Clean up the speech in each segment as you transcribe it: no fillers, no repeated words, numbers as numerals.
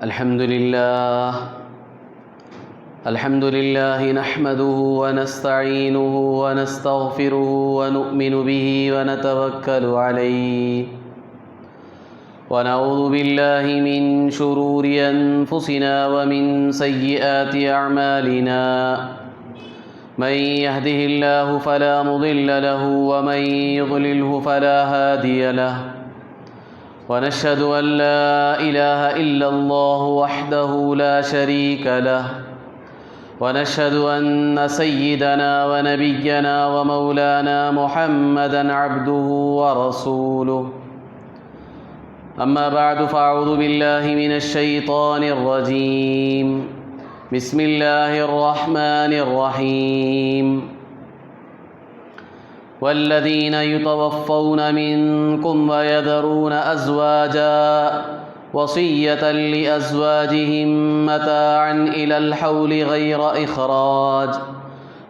الحمد لله نحمده ونستعينه ونستغفره ونؤمن به ونتوكل عليه ونعوذ بالله من شرور أنفسنا ومن سيئات أعمالنا من يهده الله فلا مضل له ومن يضلله فلا هادي له ونشهد أن لا إله إلا الله وحده لا شريك له ونشهد أن سيدنا ونبينا ومولانا محمدًا عبده ورسوله أما بعد فأعوذ بالله من الشيطان الرجيم بسم الله الرحمن الرحيم والذين يتوفون منكم ويذرون أزواجا وصية لأزواجهم متاعا إلى الحول غير إخراج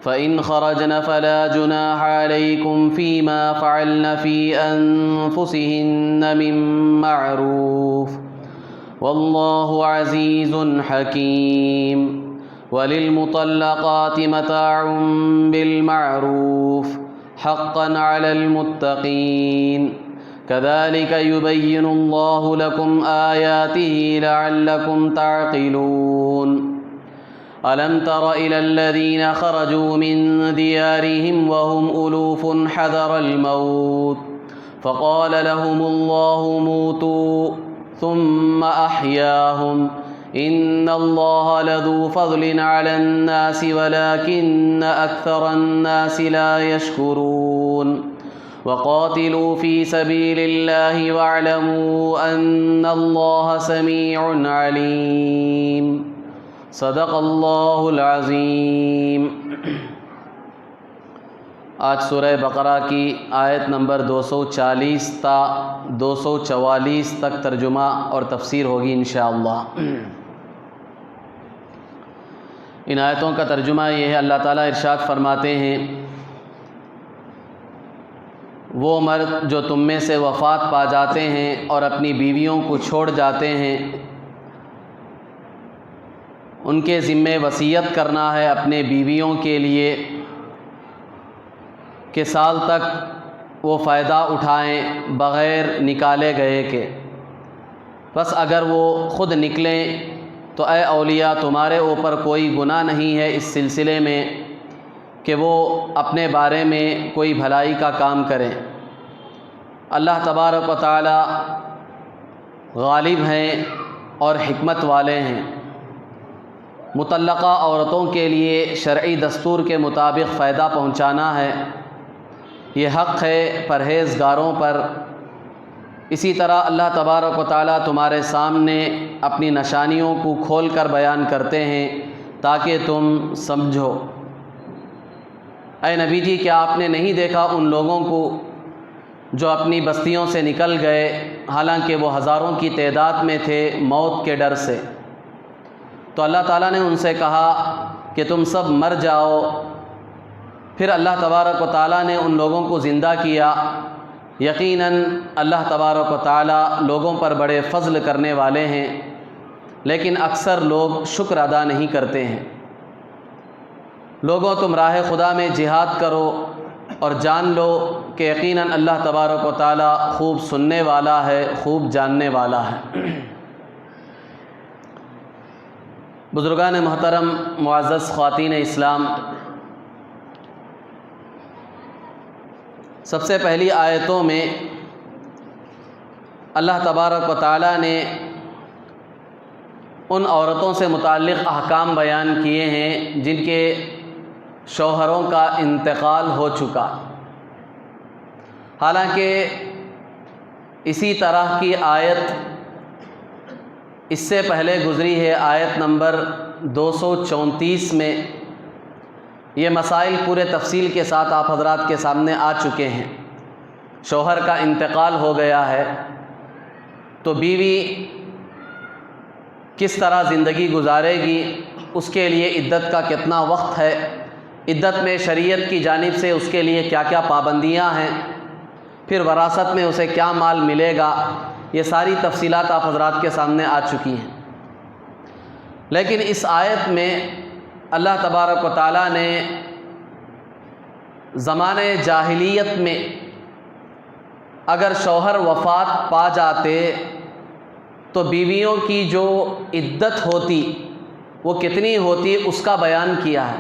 فإن خرجن فلا جناح عليكم فيما فعلن في أنفسهن من معروف والله عزيز حكيم وللمطلقات متاع بالمعروف حقا على المتقين كذلك يبين الله لكم آياته لعلكم تعقلون ألم تر إلى الذين خرجوا من ديارهم وهم ألوف حذر الموت فقال لهم الله موتوا ثم أحياهم إن الله لذو فضل على الناس ولكن أكثر الناس لا يشكرون وقاتلوا في سبيل الله واعلموا أن الله سميع عليم صدق اللہ العظیم۔ آج سورہ بقرہ کی آیت نمبر 240 تا 244 تک ترجمہ اور تفسیر ہوگی انشاءاللہ۔ ان آیتوں کا ترجمہ یہ ہے، اللہ تعالیٰ ارشاد فرماتے ہیں، وہ مرد جو تم میں سے وفات پا جاتے ہیں اور اپنی بیویوں کو چھوڑ جاتے ہیں، ان کے ذمے وصیت کرنا ہے اپنے بیویوں کے لیے کہ سال تک وہ فائدہ اٹھائیں بغیر نکالے گئے کے، بس اگر وہ خود نکلیں تو اے اولیاء تمہارے اوپر کوئی گناہ نہیں ہے اس سلسلے میں کہ وہ اپنے بارے میں کوئی بھلائی کا کام کریں۔ اللہ تبارک و تعالی غالب ہیں اور حکمت والے ہیں۔ مطلقہ عورتوں کے لیے شرعی دستور کے مطابق فائدہ پہنچانا ہے، یہ حق ہے پرہیزگاروں پر۔ اسی طرح اللہ تبارک و تعالیٰ تمہارے سامنے اپنی نشانیوں کو کھول کر بیان کرتے ہیں تاکہ تم سمجھو۔ اے نبی جی، کیا آپ نے نہیں دیکھا ان لوگوں کو جو اپنی بستیوں سے نکل گئے حالانکہ وہ ہزاروں کی تعداد میں تھے موت کے ڈر سے؟ تو اللہ تعالیٰ نے ان سے کہا کہ تم سب مر جاؤ۔ پھر اللہ تبارک و تعالیٰ نے ان لوگوں کو زندہ کیا۔ یقیناً اللہ تبارک و تعالیٰ لوگوں پر بڑے فضل کرنے والے ہیں، لیکن اکثر لوگ شکر ادا نہیں کرتے ہیں۔ لوگوں تم راہ خدا میں جہاد کرو اور جان لو کہ یقیناً اللہ تبارک و تعالیٰ خوب سننے والا ہے، خوب جاننے والا ہے۔ بزرگان محترم، معزز خواتین اسلام، سب سے پہلی آیتوں میں اللہ تبارک و تعالیٰ نے ان عورتوں سے متعلق احکام بیان کیے ہیں جن کے شوہروں کا انتقال ہو چکا۔ حالانکہ اسی طرح کی آیت اس سے پہلے گزری ہے، آیت نمبر 234 میں یہ مسائل پورے تفصیل کے ساتھ آپ حضرات کے سامنے آ چکے ہیں۔ شوہر کا انتقال ہو گیا ہے تو بیوی کس طرح زندگی گزارے گی، اس کے لیے عدت کا کتنا وقت ہے، عدت میں شریعت کی جانب سے اس کے لیے کیا کیا پابندیاں ہیں، پھر وراثت میں اسے کیا مال ملے گا، یہ ساری تفصیلات آپ حضرات کے سامنے آ چکی ہیں۔ لیکن اس آیت میں اللہ تبارک و تعالیٰ نے زمانے جاہلیت میں اگر شوہر وفات پا جاتے تو بیویوں کی جو عدت ہوتی وہ کتنی ہوتی اس کا بیان کیا ہے۔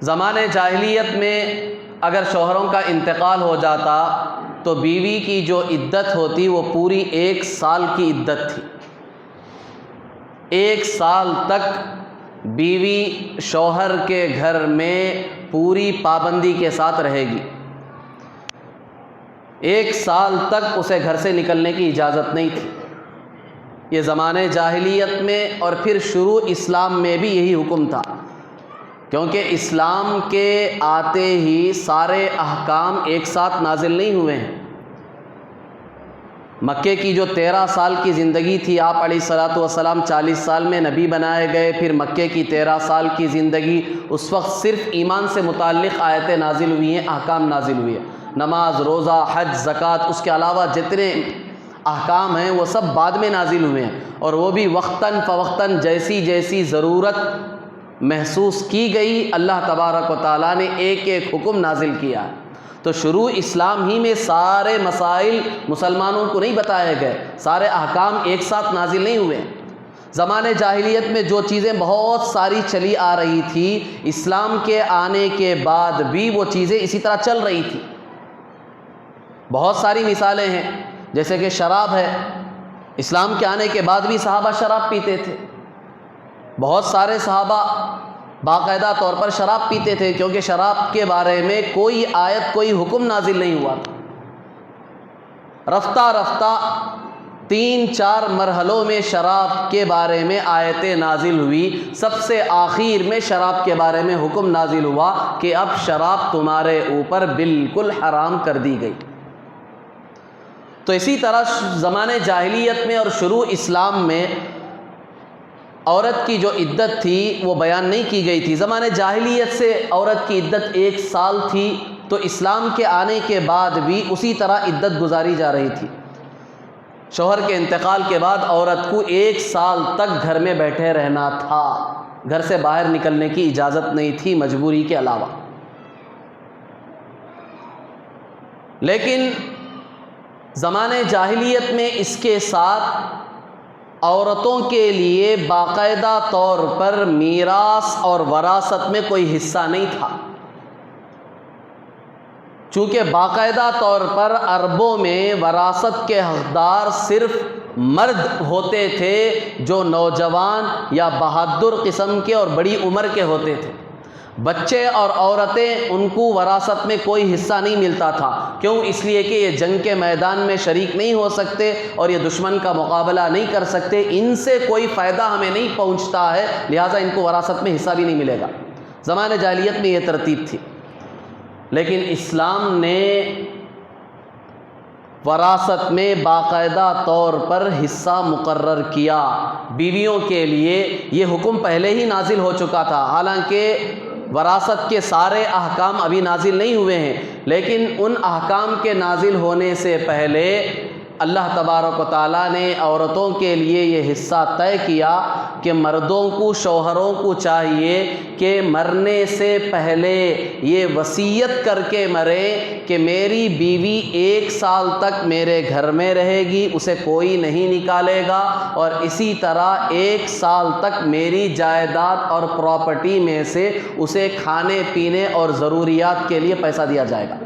زمانے جاہلیت میں اگر شوہروں کا انتقال ہو جاتا تو بیوی کی جو عدت ہوتی وہ پوری 1 سال کی عدت تھی۔ 1 سال تک بیوی شوہر کے گھر میں پوری پابندی کے ساتھ رہے گی۔ 1 سال تک اسے گھر سے نکلنے کی اجازت نہیں تھی۔ یہ زمانے جاہلیت میں، اور پھر شروع اسلام میں بھی یہی حکم تھا، کیونکہ اسلام کے آتے ہی سارے احکام ایک ساتھ نازل نہیں ہوئے ہیں۔ مکے کی جو 13 سال کی زندگی تھی، آپ علیہ الصلاۃ والسلام 40 سال میں نبی بنائے گئے، پھر مکے کی 13 سال کی زندگی، اس وقت صرف ایمان سے متعلق آیتیں نازل ہوئی ہیں، احکام نازل ہوئے ہیں۔ نماز، روزہ، حج، زکوٰۃ، اس کے علاوہ جتنے احکام ہیں وہ سب بعد میں نازل ہوئے ہیں، اور وہ بھی وقتاً فوقتاً جیسی جیسی ضرورت محسوس کی گئی اللہ تبارک و تعالیٰ نے ایک ایک حکم نازل کیا۔ تو شروع اسلام ہی میں سارے مسائل مسلمانوں کو نہیں بتائے گئے، سارے احکام ایک ساتھ نازل نہیں ہوئے۔ زمانے جاہلیت میں جو چیزیں بہت ساری چلی آ رہی تھی، اسلام کے آنے کے بعد بھی وہ چیزیں اسی طرح چل رہی تھی۔ بہت ساری مثالیں ہیں، جیسے کہ شراب ہے، اسلام کے آنے کے بعد بھی صحابہ شراب پیتے تھے۔ بہت سارے صحابہ باقاعدہ طور پر شراب پیتے تھے، کیونکہ شراب کے بارے میں کوئی آیت، کوئی حکم نازل نہیں ہوا تھا۔ رفتہ رفتہ 3-4 مرحلوں میں شراب کے بارے میں آیتیں نازل ہوئی، سب سے آخر میں شراب کے بارے میں حکم نازل ہوا کہ اب شراب تمہارے اوپر بالکل حرام کر دی گئی۔ تو اسی طرح زمانے جاہلیت میں اور شروع اسلام میں عورت کی جو عدت تھی وہ بیان نہیں کی گئی تھی۔ زمانے جاہلیت سے عورت کی عدت 1 سال تھی، تو اسلام کے آنے کے بعد بھی اسی طرح عدت گزاری جا رہی تھی۔ شوہر کے انتقال کے بعد عورت کو 1 سال تک گھر میں بیٹھے رہنا تھا، گھر سے باہر نکلنے کی اجازت نہیں تھی مجبوری کے علاوہ۔ لیکن زمانے جاہلیت میں اس کے ساتھ عورتوں کے لیے باقاعدہ طور پر میراث اور وراثت میں کوئی حصہ نہیں تھا، چونکہ باقاعدہ طور پر عربوں میں وراثت کے حقدار صرف مرد ہوتے تھے جو نوجوان یا بہادر قسم کے اور بڑی عمر کے ہوتے تھے۔ بچے اور عورتیں ان کو وراثت میں کوئی حصہ نہیں ملتا تھا۔ کیوں؟ اس لیے کہ یہ جنگ کے میدان میں شریک نہیں ہو سکتے اور یہ دشمن کا مقابلہ نہیں کر سکتے، ان سے کوئی فائدہ ہمیں نہیں پہنچتا ہے، لہٰذا ان کو وراثت میں حصہ بھی نہیں ملے گا۔ زمانے جاہلیت میں یہ ترتیب تھی، لیکن اسلام نے وراثت میں باقاعدہ طور پر حصہ مقرر کیا۔ بیویوں کے لیے یہ حکم پہلے ہی نازل ہو چکا تھا، حالانکہ وراثت کے سارے احکام ابھی نازل نہیں ہوئے ہیں، لیکن ان احکام کے نازل ہونے سے پہلے اللہ تبارک و تعالیٰ نے عورتوں کے لیے یہ حصہ طے کیا کہ مردوں کو، شوہروں کو چاہیے کہ مرنے سے پہلے یہ وصیت کر کے مرے کہ میری بیوی 1 سال تک میرے گھر میں رہے گی، اسے کوئی نہیں نکالے گا، اور اسی طرح 1 سال تک میری جائیداد اور پراپرٹی میں سے اسے کھانے پینے اور ضروریات کے لیے پیسہ دیا جائے گا۔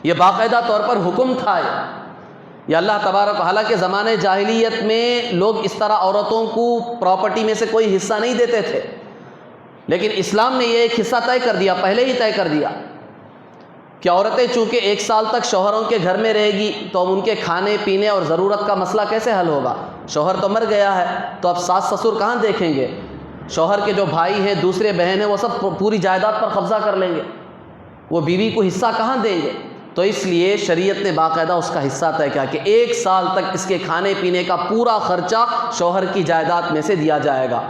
یہ باقاعدہ طور پر حکم تھا۔ یہ اللہ تبارک، حالانکہ زمانے جاہلیت میں لوگ اس طرح عورتوں کو پراپرٹی میں سے کوئی حصہ نہیں دیتے تھے، لیکن اسلام نے یہ ایک حصہ طے کر دیا، پہلے ہی طے کر دیا کہ عورتیں چونکہ 1 سال تک شوہروں کے گھر میں رہے گی تو اب ان کے کھانے پینے اور ضرورت کا مسئلہ کیسے حل ہوگا؟ شوہر تو مر گیا ہے، تو اب ساس سسر کہاں دیکھیں گے؟ شوہر کے جو بھائی ہیں، دوسرے بہن ہیں، وہ سب پوری جائیداد پر قبضہ کر لیں گے، وہ بیوی کو حصہ کہاں دیں گے؟ تو اس لیے شریعت نے باقاعدہ اس کا حصہ طے کیا کہ 1 سال تک اس کے کھانے پینے کا پورا خرچہ شوہر کی جائیداد میں سے دیا جائے گا،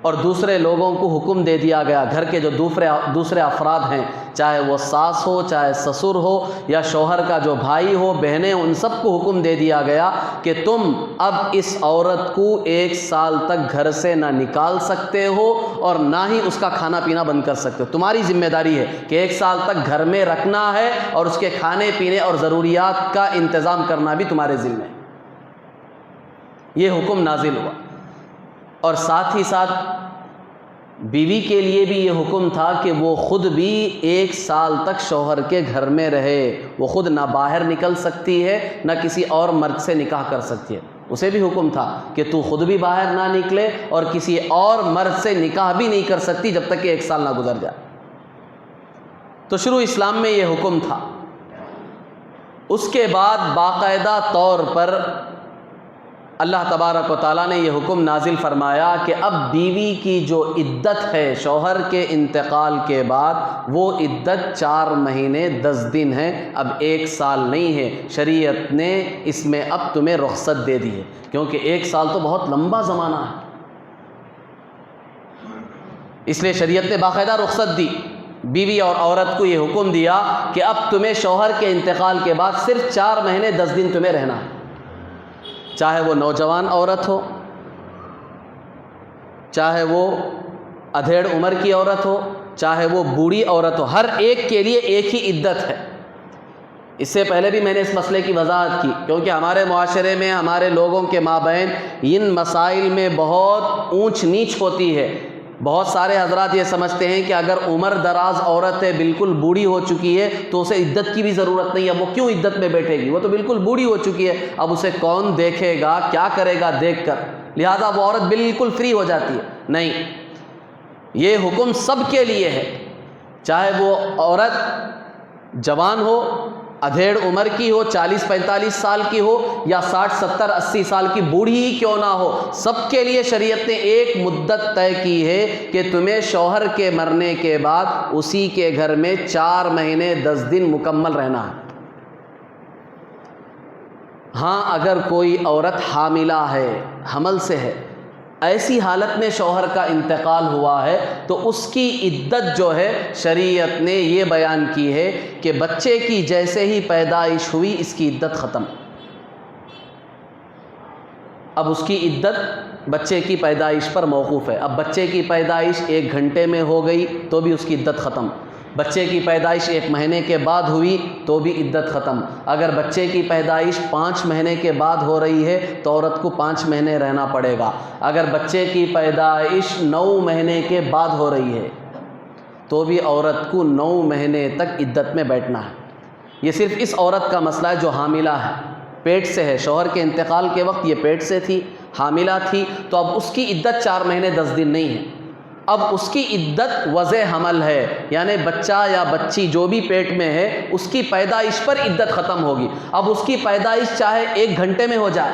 اور دوسرے لوگوں کو حکم دے دیا گیا، گھر کے جو دوسرے افراد ہیں، چاہے وہ ساس ہو، چاہے سسر ہو، یا شوہر کا جو بھائی ہو، بہنیں، ان سب کو حکم دے دیا گیا کہ تم اب اس عورت کو 1 سال تک گھر سے نہ نکال سکتے ہو اور نہ ہی اس کا کھانا پینا بند کر سکتے ہو۔ تمہاری ذمہ داری ہے کہ 1 سال تک گھر میں رکھنا ہے اور اس کے کھانے پینے اور ضروریات کا انتظام کرنا بھی تمہارے ذمہ ہے۔ یہ حکم نازل ہوا، اور ساتھ ہی ساتھ بیوی کے لیے بھی یہ حکم تھا کہ وہ خود بھی 1 سال تک شوہر کے گھر میں رہے۔ وہ خود نہ باہر نکل سکتی ہے، نہ کسی اور مرد سے نکاح کر سکتی ہے۔ اسے بھی حکم تھا کہ تو خود بھی باہر نہ نکلے اور کسی اور مرد سے نکاح بھی نہیں کر سکتی جب تک کہ 1 سال نہ گزر جائے۔ تو شروع اسلام میں یہ حکم تھا۔ اس کے بعد باقاعدہ طور پر اللہ تبارک و تعالیٰ نے یہ حکم نازل فرمایا کہ اب بیوی کی جو عدت ہے شوہر کے انتقال کے بعد، وہ عدت 4 مہینے 10 دن ہے، اب 1 سال نہیں ہے۔ شریعت نے اس میں اب تمہیں رخصت دے دی ہے، کیونکہ 1 سال تو بہت لمبا زمانہ ہے، اس لیے شریعت نے باقاعدہ رخصت دی۔ بیوی اور عورت کو یہ حکم دیا کہ اب تمہیں شوہر کے انتقال کے بعد صرف 4 مہینے 10 دن تمہیں رہنا ہے، چاہے وہ نوجوان عورت ہو، چاہے وہ ادھیڑ عمر کی عورت ہو، چاہے وہ بوڑھی عورت ہو، ہر ایک کے لیے ایک ہی عدت ہے۔ اس سے پہلے بھی میں نے اس مسئلے کی وضاحت کی، کیونکہ ہمارے معاشرے میں ہمارے لوگوں کے مابین ان مسائل میں بہت اونچ نیچ ہوتی ہے۔ بہت سارے حضرات یہ سمجھتے ہیں کہ اگر عمر دراز عورت ہے، بالکل بوڑھی ہو چکی ہے، تو اسے عدت کی بھی ضرورت نہیں ہے، وہ کیوں عدت میں بیٹھے گی، وہ تو بالکل بوڑھی ہو چکی ہے، اب اسے کون دیکھے گا، کیا کرے گا دیکھ کر، لہذا وہ عورت بالکل فری ہو جاتی ہے۔ نہیں، یہ حکم سب کے لیے ہے، چاہے وہ عورت جوان ہو، ادھیڑ عمر کی ہو، 40-45 سال کی ہو، یا 60-70-80 سال کی بوڑھی ہی کیوں نہ ہو، سب کے لیے شریعت نے ایک مدت طے کی ہے کہ تمہیں شوہر کے مرنے کے بعد اسی کے گھر میں 4 مہینے 10 دن مکمل رہنا ہے۔ ہاں، اگر کوئی عورت حاملہ ہے، حمل سے ہے، ایسی حالت میں شوہر کا انتقال ہوا ہے، تو اس کی عدت جو ہے شریعت نے یہ بیان کی ہے کہ بچے کی جیسے ہی پیدائش ہوئی اس کی عدت ختم۔ اب اس کی عدت بچے کی پیدائش پر موقوف ہے۔ اب بچے کی پیدائش 1 گھنٹے میں ہو گئی تو بھی اس کی عدت ختم، بچے کی پیدائش 1 مہینے کے بعد ہوئی تو بھی عدت ختم۔ اگر بچے کی پیدائش 5 مہینے کے بعد ہو رہی ہے تو عورت کو 5 مہینے رہنا پڑے گا۔ اگر بچے کی پیدائش 9 مہینے کے بعد ہو رہی ہے تو بھی عورت کو 9 مہینے تک عدت میں بیٹھنا ہے۔ یہ صرف اس عورت کا مسئلہ ہے جو حاملہ ہے، پیٹ سے ہے، شوہر کے انتقال کے وقت یہ پیٹ سے تھی، حاملہ تھی، تو اب اس کی عدت 4 مہینے 10 دن نہیں ہے، اب اس کی عدت وضع حمل ہے، یعنی بچہ یا بچی جو بھی پیٹ میں ہے اس کی پیدائش پر عدت ختم ہوگی۔ اب اس کی پیدائش چاہے 1 گھنٹے میں ہو جائے،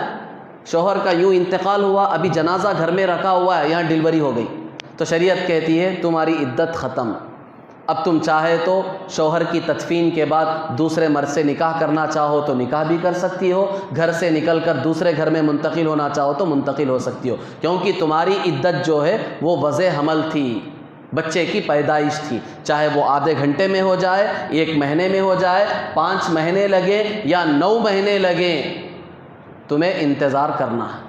شوہر کا یوں انتقال ہوا، ابھی جنازہ گھر میں رکھا ہوا ہے، یہاں ڈیلیوری ہو گئی، تو شریعت کہتی ہے تمہاری عدت ختم۔ اب تم چاہے تو شوہر کی تدفین کے بعد دوسرے مرد سے نکاح کرنا چاہو تو نکاح بھی کر سکتی ہو، گھر سے نکل کر دوسرے گھر میں منتقل ہونا چاہو تو منتقل ہو سکتی ہو، کیونکہ تمہاری عدت جو ہے وہ وضع حمل تھی، بچے کی پیدائش تھی، چاہے وہ آدھے گھنٹے میں ہو جائے، 1 مہینے میں ہو جائے، 5 مہینے لگے یا 9 مہینے لگے، تمہیں انتظار کرنا ہے۔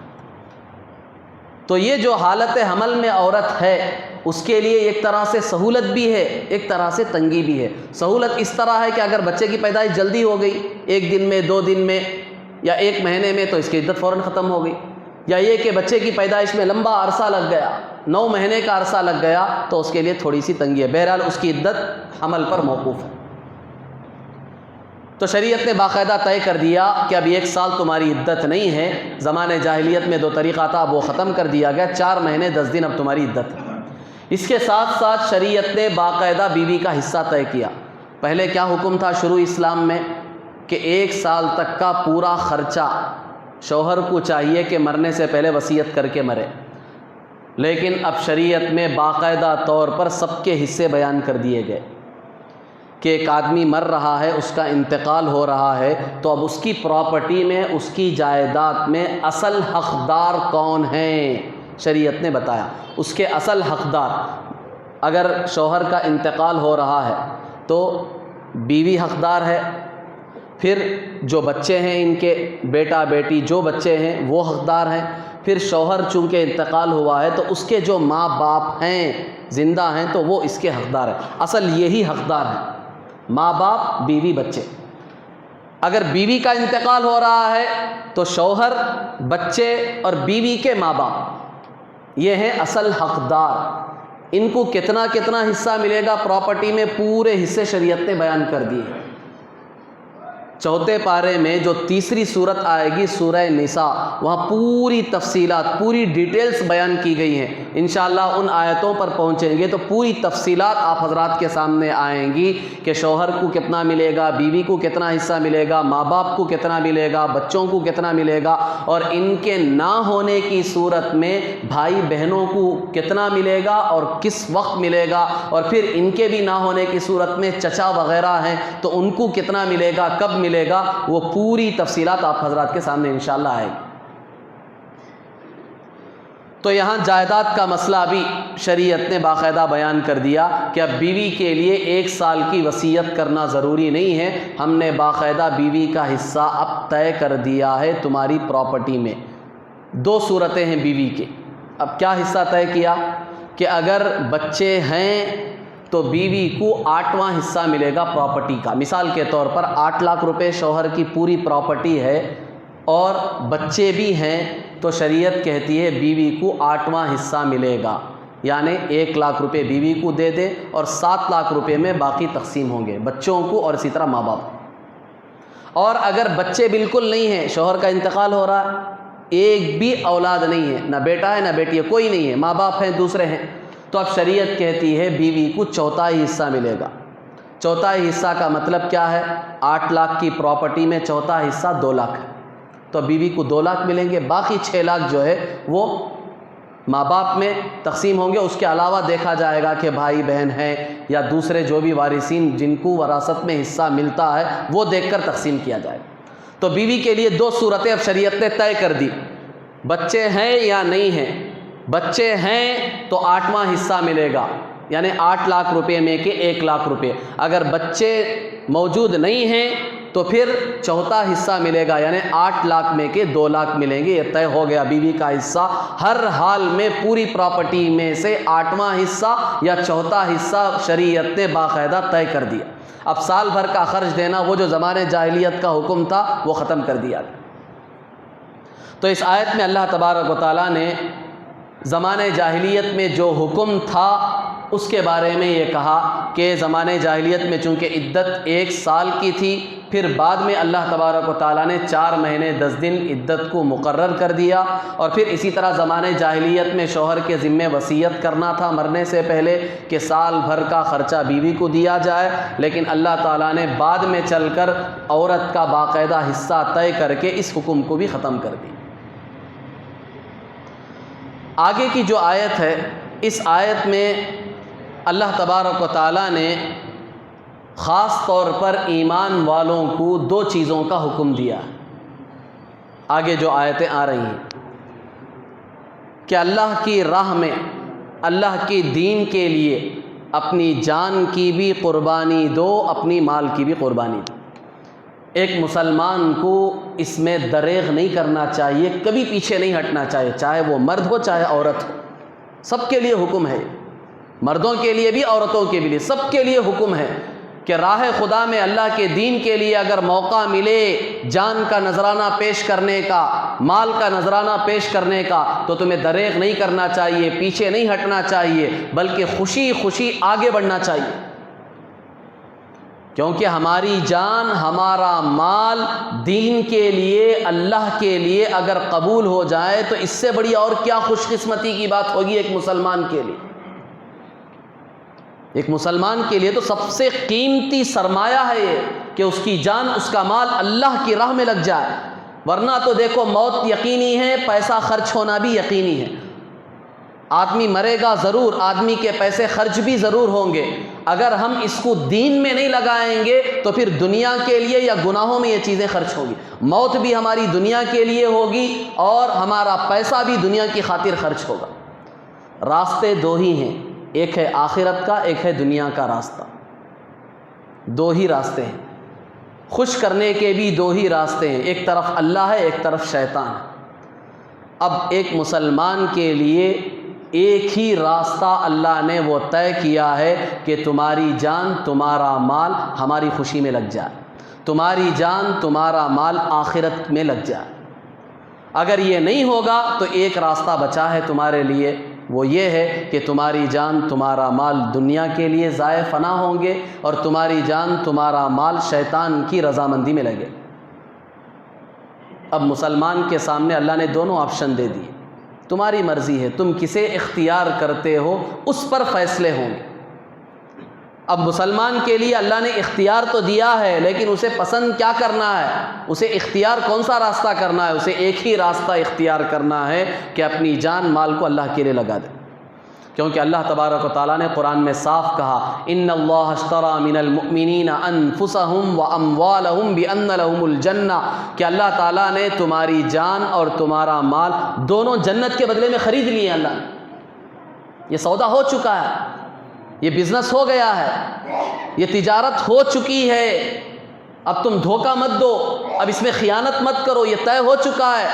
تو یہ جو حالت حمل میں عورت ہے اس کے لیے ایک طرح سے سہولت بھی ہے، ایک طرح سے تنگی بھی ہے۔ سہولت اس طرح ہے کہ اگر بچے کی پیدائش جلدی ہو گئی، 1 دن میں، 2 دن میں یا 1 مہینے میں، تو اس کی عدت فوراً ختم ہو گئی، یا یہ کہ بچے کی پیدائش میں لمبا عرصہ لگ گیا، 9 مہینے کا عرصہ لگ گیا، تو اس کے لیے تھوڑی سی تنگی ہے۔ بہرحال اس کی عدت حمل پر موقوف ہے۔ تو شریعت نے باقاعدہ طے کر دیا کہ اب 1 سال تمہاری عدت نہیں ہے، زمانے جاہلیت میں 2 طریقہ تھا، اب وہ ختم کر دیا گیا، 4 مہینے 10 دن اب تمہاری عدت ہے۔ اس کے ساتھ ساتھ شریعت نے باقاعدہ بیوی کا حصہ طے کیا۔ پہلے کیا حکم تھا شروع اسلام میں کہ 1 سال تک کا پورا خرچہ شوہر کو چاہیے کہ مرنے سے پہلے وصیت کر کے مرے، لیکن اب شریعت میں باقاعدہ طور پر سب کے حصے بیان کر دیے گئے کہ ایک آدمی مر رہا ہے، اس کا انتقال ہو رہا ہے، تو اب اس کی پراپرٹی میں، اس کی جائیداد میں اصل حقدار کون ہیں، شریعت نے بتایا۔ اس کے اصل حقدار، اگر شوہر کا انتقال ہو رہا ہے تو بیوی حقدار ہے، پھر جو بچے ہیں ان کے بیٹا بیٹی جو بچے ہیں وہ حقدار ہیں، پھر شوہر چونکہ انتقال ہوا ہے تو اس کے جو ماں باپ ہیں زندہ ہیں تو وہ اس کے حقدار ہیں۔ اصل یہی حقدار ہیں، ماں باپ بیوی بچے۔ اگر بیوی کا انتقال ہو رہا ہے تو شوہر، بچے اور بیوی کے ماں باپ یہ ہیں اصل حقدار۔ ان کو کتنا کتنا حصہ ملے گا پراپرٹی میں، پورے حصے شریعت نے بیان کر دیے۔ چوتھے پارے میں جو تیسری صورت آئے گی سورہ نساء، وہاں پوری تفصیلات، پوری ڈیٹیلز بیان کی گئی ہیں۔ انشاءاللہ ان آیتوں پر پہنچیں گے تو پوری تفصیلات آپ حضرات کے سامنے آئیں گی کہ شوہر کو کتنا ملے گا، بیوی کو کتنا حصہ ملے گا، ماں باپ کو کتنا ملے گا، بچوں کو کتنا ملے گا، اور ان کے نہ ہونے کی صورت میں بھائی بہنوں کو کتنا ملے گا اور کس وقت ملے گا، اور پھر ان کے بھی نہ ہونے کی صورت میں چچا وغیرہ ہیں تو ان کو کتنا ملے گا، کب ملے گا، وہ پوری تفصیلات آپ حضرات کے سامنے انشاءاللہ آئے گی۔ تو یہاں جائیداد کا مسئلہ بھی شریعت نے باقاعدہ بیان کر دیا کہ اب بیوی کے لیے 1 سال کی وصیت کرنا ضروری نہیں ہے، ہم نے باقاعدہ بیوی کا حصہ اب طے کر دیا ہے تمہاری پراپرٹی میں۔ 2 صورتیں ہیں بیوی کے، اب کیا حصہ طے کیا کہ اگر بچے ہیں تو بیوی کو 8واں حصہ ملے گا پراپرٹی کا۔ مثال کے طور پر 8 لاکھ روپے شوہر کی پوری پراپرٹی ہے اور بچے بھی ہیں تو شریعت کہتی ہے بیوی کو 8واں حصہ ملے گا، یعنی 1 لاکھ روپے بیوی کو دے دے اور 7 لاکھ روپے میں باقی تقسیم ہوں گے بچوں کو اور اسی طرح ماں باپ۔ اور اگر بچے بالکل نہیں ہیں، شوہر کا انتقال ہو رہا ہے، ایک بھی اولاد نہیں ہے، نہ بیٹا ہے نہ بیٹی ہے، کوئی نہیں ہے، ماں باپ ہیں دوسرے ہیں، تو اب شریعت کہتی ہے بیوی کو 1/4 حصہ ملے گا۔ 1/4 حصہ کا مطلب کیا ہے؟ 8 لاکھ کی پراپرٹی میں 1/4 حصہ 2 لاکھ ہے، تو بیوی کو 2 لاکھ ملیں گے، باقی 6 لاکھ جو ہے وہ ماں باپ میں تقسیم ہوں گے۔ اس کے علاوہ دیکھا جائے گا کہ بھائی بہن ہیں یا دوسرے جو بھی وارثین جن کو وراثت میں حصہ ملتا ہے وہ دیکھ کر تقسیم کیا جائے گا۔ تو بیوی کے لیے 2 صورتیں اب شریعت نے طے کر دی، بچے ہیں یا نہیں ہیں۔ بچے ہیں تو 8واں حصہ ملے گا، یعنی 8 لاکھ روپے میں کے 1 لاکھ روپے۔ اگر بچے موجود نہیں ہیں تو پھر 1/4 حصہ ملے گا، یعنی 8 لاکھ میں کے 2 لاکھ ملیں گے۔ یہ طے ہو گیا بیوی کا حصہ، ہر حال میں پوری پراپرٹی میں سے 8واں حصہ یا 1/4 حصہ شریعت نے باقاعدہ طے کر دیا۔ اب سال بھر کا خرچ دینا وہ جو زمانے جاہلیت کا حکم تھا وہ ختم کر دیا۔ تو اس آیت میں اللہ تبارک و تعالیٰ نے زمانے جاہلیت میں جو حکم تھا اس کے بارے میں یہ کہا کہ زمانے جاہلیت میں چونکہ عدت 1 سال کی تھی، پھر بعد میں اللہ تبارک و تعالیٰ نے 4 مہینے 10 دن عدت کو مقرر کر دیا، اور پھر اسی طرح زمانے جاہلیت میں شوہر کے ذمے وصیت کرنا تھا مرنے سے پہلے کہ سال بھر کا خرچہ بیوی کو دیا جائے، لیکن اللہ تعالیٰ نے بعد میں چل کر عورت کا باقاعدہ حصہ طے کر کے اس حکم کو بھی ختم کر دیا۔ آگے کی جو آیت ہے، اس آیت میں اللہ تبارک و تعالیٰ نے خاص طور پر ایمان والوں کو 2 چیزوں کا حکم دیا۔ آگے جو آیتیں آ رہی ہیں کہ اللہ کی راہ میں، اللہ کی دین کے لیے اپنی جان کی بھی قربانی دو، اپنی مال کی بھی قربانی دو۔ ایک مسلمان کو اس میں دریغ نہیں کرنا چاہیے، کبھی پیچھے نہیں ہٹنا چاہیے، چاہے وہ مرد ہو چاہے عورت ہو، سب کے لیے حکم ہے، مردوں کے لیے بھی عورتوں کے لیے، سب کے لیے حکم ہے کہ راہ خدا میں اللہ کے دین کے لیے اگر موقع ملے جان کا نذرانہ پیش کرنے کا، مال کا نذرانہ پیش کرنے کا، تو تمہیں دریغ نہیں کرنا چاہیے، پیچھے نہیں ہٹنا چاہیے، بلکہ خوشی خوشی آگے بڑھنا چاہیے، کیونکہ ہماری جان، ہمارا مال دین کے لیے، اللہ کے لیے اگر قبول ہو جائے تو اس سے بڑی اور کیا خوش قسمتی کی بات ہوگی ایک مسلمان کے لیے۔ ایک مسلمان کے لیے تو سب سے قیمتی سرمایہ ہے یہ کہ اس کی جان، اس کا مال اللہ کی راہ میں لگ جائے، ورنہ تو دیکھو موت یقینی ہے، پیسہ خرچ ہونا بھی یقینی ہے۔ آدمی مرے گا ضرور، آدمی کے پیسے خرچ بھی ضرور ہوں گے، اگر ہم اس کو دین میں نہیں لگائیں گے تو پھر دنیا کے لیے یا گناہوں میں یہ چیزیں خرچ ہوگی۔ موت بھی ہماری دنیا کے لیے ہوگی اور ہمارا پیسہ بھی دنیا کی خاطر خرچ ہوگا۔ راستے دو ہی ہیں، ایک ہے آخرت کا، ایک ہے دنیا کا راستہ، دو ہی راستے ہیں۔ خوش کرنے کے بھی دو ہی راستے ہیں، ایک طرف اللہ ہے، ایک طرف شیطان ہے۔ اب ایک مسلمان کے لیے ایک ہی راستہ اللہ نے وہ طے کیا ہے کہ تمہاری جان تمہارا مال ہماری خوشی میں لگ جائے، تمہاری جان تمہارا مال آخرت میں لگ جائے۔ اگر یہ نہیں ہوگا تو ایک راستہ بچا ہے تمہارے لیے، وہ یہ ہے کہ تمہاری جان تمہارا مال دنیا کے لیے ضائع فنا ہوں گے اور تمہاری جان تمہارا مال شیطان کی رضامندی میں لگے۔ اب مسلمان کے سامنے اللہ نے دونوں آپشن دے دیے، تمہاری مرضی ہے، تم کسے اختیار کرتے ہو اس پر فیصلے ہوں گے۔ اب مسلمان کے لیے اللہ نے اختیار تو دیا ہے، لیکن اسے پسند کیا کرنا ہے، اسے اختیار کون سا راستہ کرنا ہے؟ اسے ایک ہی راستہ اختیار کرنا ہے کہ اپنی جان مال کو اللہ کے لیے لگا دے، کیونکہ اللہ تبارک و تعالیٰ نے قرآن میں صاف کہا ان اللہ اشترى من المؤمنین انفسهم واموالهم بان لهم الجنہ، کہ اللہ تعالیٰ نے تمہاری جان اور تمہارا مال دونوں جنت کے بدلے میں خرید لیے۔ اللہ نے یہ سودا ہو چکا ہے، یہ بزنس ہو گیا ہے، یہ تجارت ہو چکی ہے، اب تم دھوکہ مت دو، اب اس میں خیانت مت کرو، یہ طے ہو چکا ہے۔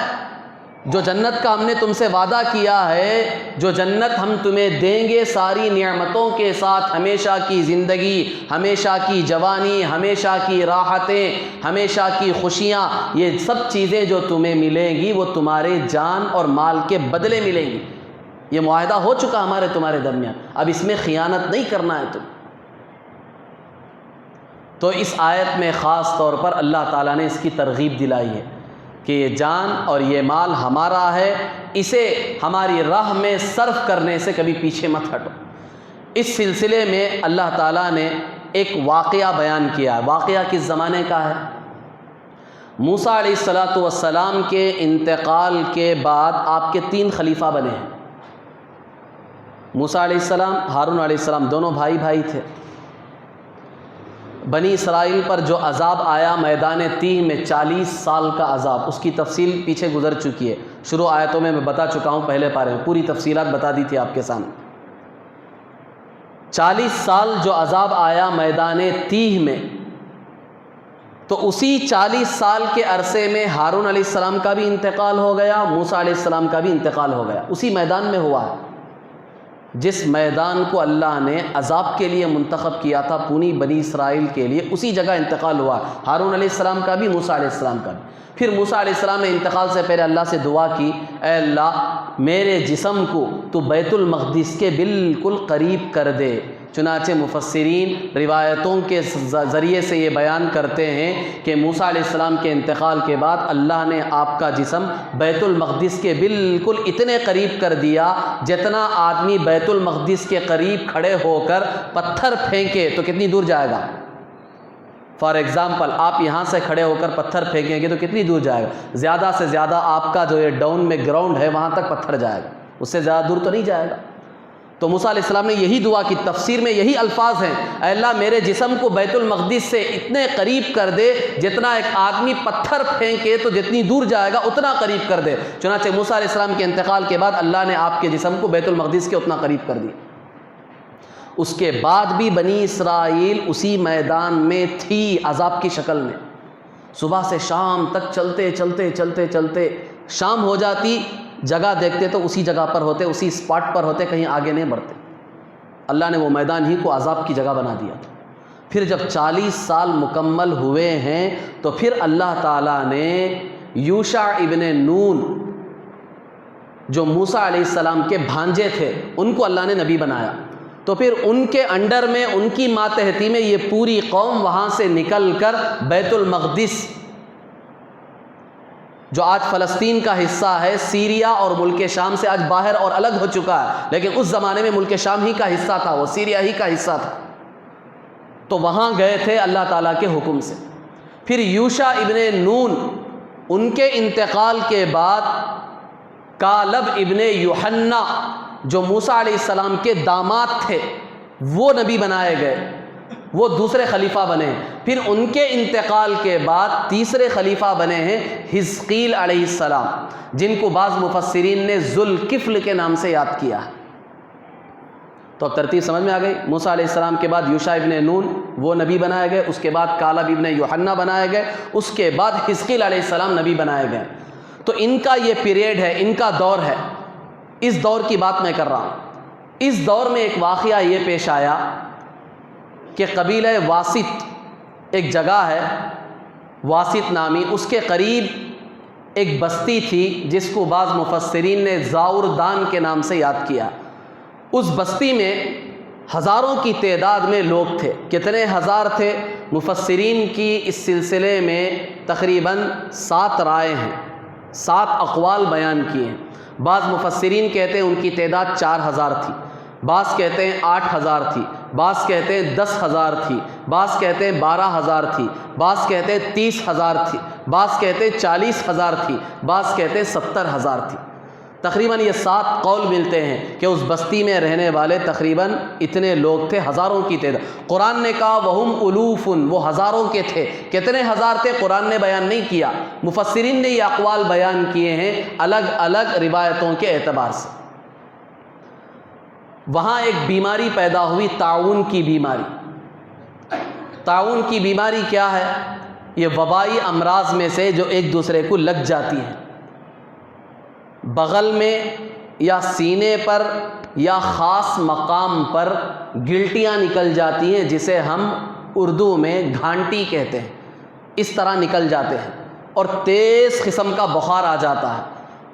جو جنت کا ہم نے تم سے وعدہ کیا ہے، جو جنت ہم تمہیں دیں گے ساری نعمتوں کے ساتھ، ہمیشہ کی زندگی، ہمیشہ کی جوانی، ہمیشہ کی راحتیں، ہمیشہ کی خوشیاں، یہ سب چیزیں جو تمہیں ملیں گی وہ تمہارے جان اور مال کے بدلے ملیں گی۔ یہ معاہدہ ہو چکا ہمارے تمہارے درمیان، اب اس میں خیانت نہیں کرنا ہے تم۔ تو اس آیت میں خاص طور پر اللہ تعالیٰ نے اس کی ترغیب دلائی ہے کہ یہ جان اور یہ مال ہمارا ہے، اسے ہماری راہ میں صرف کرنے سے کبھی پیچھے مت ہٹو۔ اس سلسلے میں اللہ تعالیٰ نے ایک واقعہ بیان کیا ہے۔ واقعہ کس زمانے کا ہے؟ موسیٰ علیہ السلام کے انتقال کے بعد آپ کے 3 خلیفہ بنے ہیں۔ موسیٰ علیہ السلام، ہارون علیہ السلام، دونوں بھائی تھے۔ بنی اسرائیل پر جو عذاب آیا میدان تیہ میں، 40 سال کا عذاب، اس کی تفصیل پیچھے گزر چکی ہے، شروع آیتوں میں بتا چکا ہوں، پہلے پارے میں پوری تفصیلات بتا دی تھی آپ کے سامنے۔ 40 سال جو عذاب آیا میدان تیہ میں، تو اسی 40 سال کے عرصے میں ہارون علیہ السلام کا بھی انتقال ہو گیا، موسیٰ علیہ السلام کا بھی انتقال ہو گیا، اسی میدان میں ہوا ہے جس میدان کو اللہ نے عذاب کے لیے منتخب کیا تھا پوری بنی اسرائیل کے لیے، اسی جگہ انتقال ہوا ہارون علیہ السلام کا بھی، موسیٰ علیہ السلام کا بھی۔ پھر موسیٰ علیہ السلام نے انتقال سے پہلے اللہ سے دعا کی، اے اللہ میرے جسم کو تو بیت المقدس کے بالکل قریب کر دے۔ چنانچہ مفسرین روایتوں کے ذریعے سے یہ بیان کرتے ہیں کہ موسیٰ علیہ السلام کے انتقال کے بعد اللہ نے آپ کا جسم بیت المقدس کے بالکل اتنے قریب کر دیا جتنا آدمی بیت المقدس کے قریب کھڑے ہو کر پتھر پھینکے تو کتنی دور جائے گا۔ فار ایگزامپل آپ یہاں سے کھڑے ہو کر پتھر پھینکیں گے تو کتنی دور جائے گا؟ زیادہ سے زیادہ آپ کا جو یہ ڈاؤن میں گراؤنڈ ہے وہاں تک پتھر جائے گا، اس سے زیادہ دور تو نہیں جائے گا۔ تو موسیٰ علیہ السلام نے یہی دعا کی، تفسیر میں یہی الفاظ ہیں، اے اللہ میرے جسم کو بیت المقدس سے اتنے قریب کر دے جتنا ایک آدمی پتھر پھینکے تو جتنی دور جائے گا اتنا قریب کر دے۔ چنانچہ موسیٰ علیہ السلام کے انتقال کے بعد اللہ نے آپ کے جسم کو بیت المقدس کے اتنا قریب کر دیا۔ اس کے بعد بھی بنی اسرائیل اسی میدان میں تھی عذاب کی شکل میں، صبح سے شام تک چلتے چلتے چلتے چلتے شام ہو جاتی، جگہ دیکھتے تو اسی جگہ پر ہوتے، اسی اسپاٹ پر ہوتے، کہیں آگے نہیں بڑھتے۔ اللہ نے وہ میدان ہی کو عذاب کی جگہ بنا دیا تھا۔ پھر جب 40 سال مکمل ہوئے ہیں تو پھر اللہ تعالیٰ نے یوشع ابن نون جو موسیٰ علیہ السلام کے بھانجے تھے ان کو اللہ نے نبی بنایا، تو پھر ان کے انڈر میں، ان کی ماتحتی میں یہ پوری قوم وہاں سے نکل کر بیت المقدس جو آج فلسطین کا حصہ ہے، سیریا اور ملک شام سے آج باہر اور الگ ہو چکا ہے، لیکن اس زمانے میں ملک شام ہی کا حصہ تھا، وہ سیریا ہی کا حصہ تھا، تو وہاں گئے تھے اللہ تعالیٰ کے حکم سے۔ پھر یوشع ابن نون ان کے انتقال کے بعد کالب ابن یوحنا جو موسیٰ علیہ السلام کے داماد تھے وہ نبی بنائے گئے، وہ دوسرے خلیفہ بنے۔ پھر ان کے انتقال کے بعد تیسرے خلیفہ بنے ہیں حزقیل علیہ السلام، جن کو بعض مفسرین نے ذوالکفل کے نام سے یاد کیا۔ تو اب ترتیب سمجھ میں آ گئی۔ موسیٰ علیہ السلام کے بعد یوشع ابن نون وہ نبی بنائے گئے، اس کے بعد کالب ابن یوحنا بنائے گئے، اس کے بعد حزقیل علیہ السلام نبی بنائے گئے۔ تو ان کا یہ پیریڈ ہے، ان کا دور ہے، اس دور کی بات میں کر رہا ہوں۔ اس دور میں ایک واقعہ یہ پیش آیا کہ قبیلہ واسط، ایک جگہ ہے واسط نامی، اس کے قریب ایک بستی تھی جس کو بعض مفسرین نے زاوردان کے نام سے یاد کیا۔ اس بستی میں ہزاروں کی تعداد میں لوگ تھے۔ کتنے ہزار تھے؟ مفسرین کی اس سلسلے میں تقریباً 7 رائے ہیں، 7 اقوال بیان کیے ہیں۔ بعض مفسرین کہتے ہیں ان کی تعداد 4000 تھی، بعض کہتے ہیں 8000 تھی، بعض کہتے ہیں 10,000 تھی، بعض کہتے ہیں 12,000 تھی، بعض کہتے ہیں 30,000 تھی، بعض کہتے ہیں 40,000 تھی، بعض کہتے ہیں 70,000 تھی۔ تقریباً یہ 7 قول ملتے ہیں کہ اس بستی میں رہنے والے تقریباً اتنے لوگ تھے، ہزاروں کی تعداد۔ قرآن نے کہا وہم الوف، وہ ہزاروں کے تھے۔ کتنے ہزار تھے قرآن نے بیان نہیں کیا، مفسرین نے یہ اقوال بیان کیے ہیں الگ الگ روایتوں کے اعتبار سے۔ وہاں ایک بیماری پیدا ہوئی، طاعون کی بیماری۔ طاعون کی بیماری کیا ہے؟ یہ وبائی امراض میں سے جو ایک دوسرے کو لگ جاتی ہیں، بغل میں یا سینے پر یا خاص مقام پر گلٹیاں نکل جاتی ہیں، جسے ہم اردو میں گھانٹی کہتے ہیں۔ اس طرح نکل جاتے ہیں اور تیز قسم کا بخار آ جاتا ہے،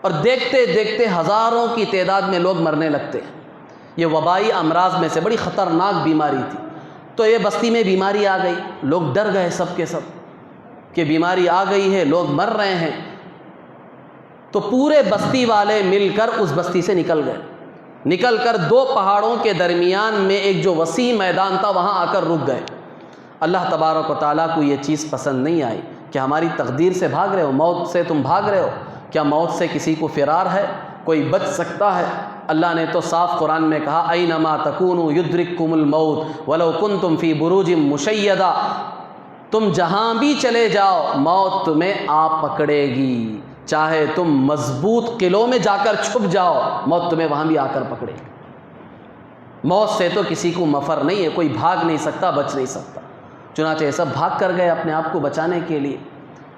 اور دیکھتے دیکھتے ہزاروں کی تعداد میں لوگ مرنے لگتے ہیں۔ یہ وبائی امراض میں سے بڑی خطرناک بیماری تھی۔ تو یہ بستی میں بیماری آ گئی، لوگ ڈر گئے سب کے سب کہ بیماری آ گئی ہے، لوگ مر رہے ہیں۔ تو پورے بستی والے مل کر اس بستی سے نکل گئے، نکل کر 2 پہاڑوں کے درمیان میں ایک جو وسیع میدان تھا وہاں آ کر رک گئے۔ اللہ تبارک و تعالیٰ کو یہ چیز پسند نہیں آئی کہ ہماری تقدیر سے بھاگ رہے ہو، موت سے تم بھاگ رہے ہو، کیا موت سے کسی کو فرار ہے؟ کوئی بچ سکتا ہے؟ اللہ نے تو صاف قرآن میں کہا اینما تکونوا یدرککم الموت ولو کنتم فی بروج مشیدہ، تم جہاں بھی چلے جاؤ موت تمہیں آ پکڑے گی، چاہے تم مضبوط قلعوں میں جا کر چھپ جاؤ موت تمہیں وہاں بھی آ کر پکڑے گی۔ موت سے تو کسی کو مفر نہیں ہے، کوئی بھاگ نہیں سکتا، بچ نہیں سکتا۔ چنانچہ یہ سب بھاگ کر گئے اپنے آپ کو بچانے کے لیے۔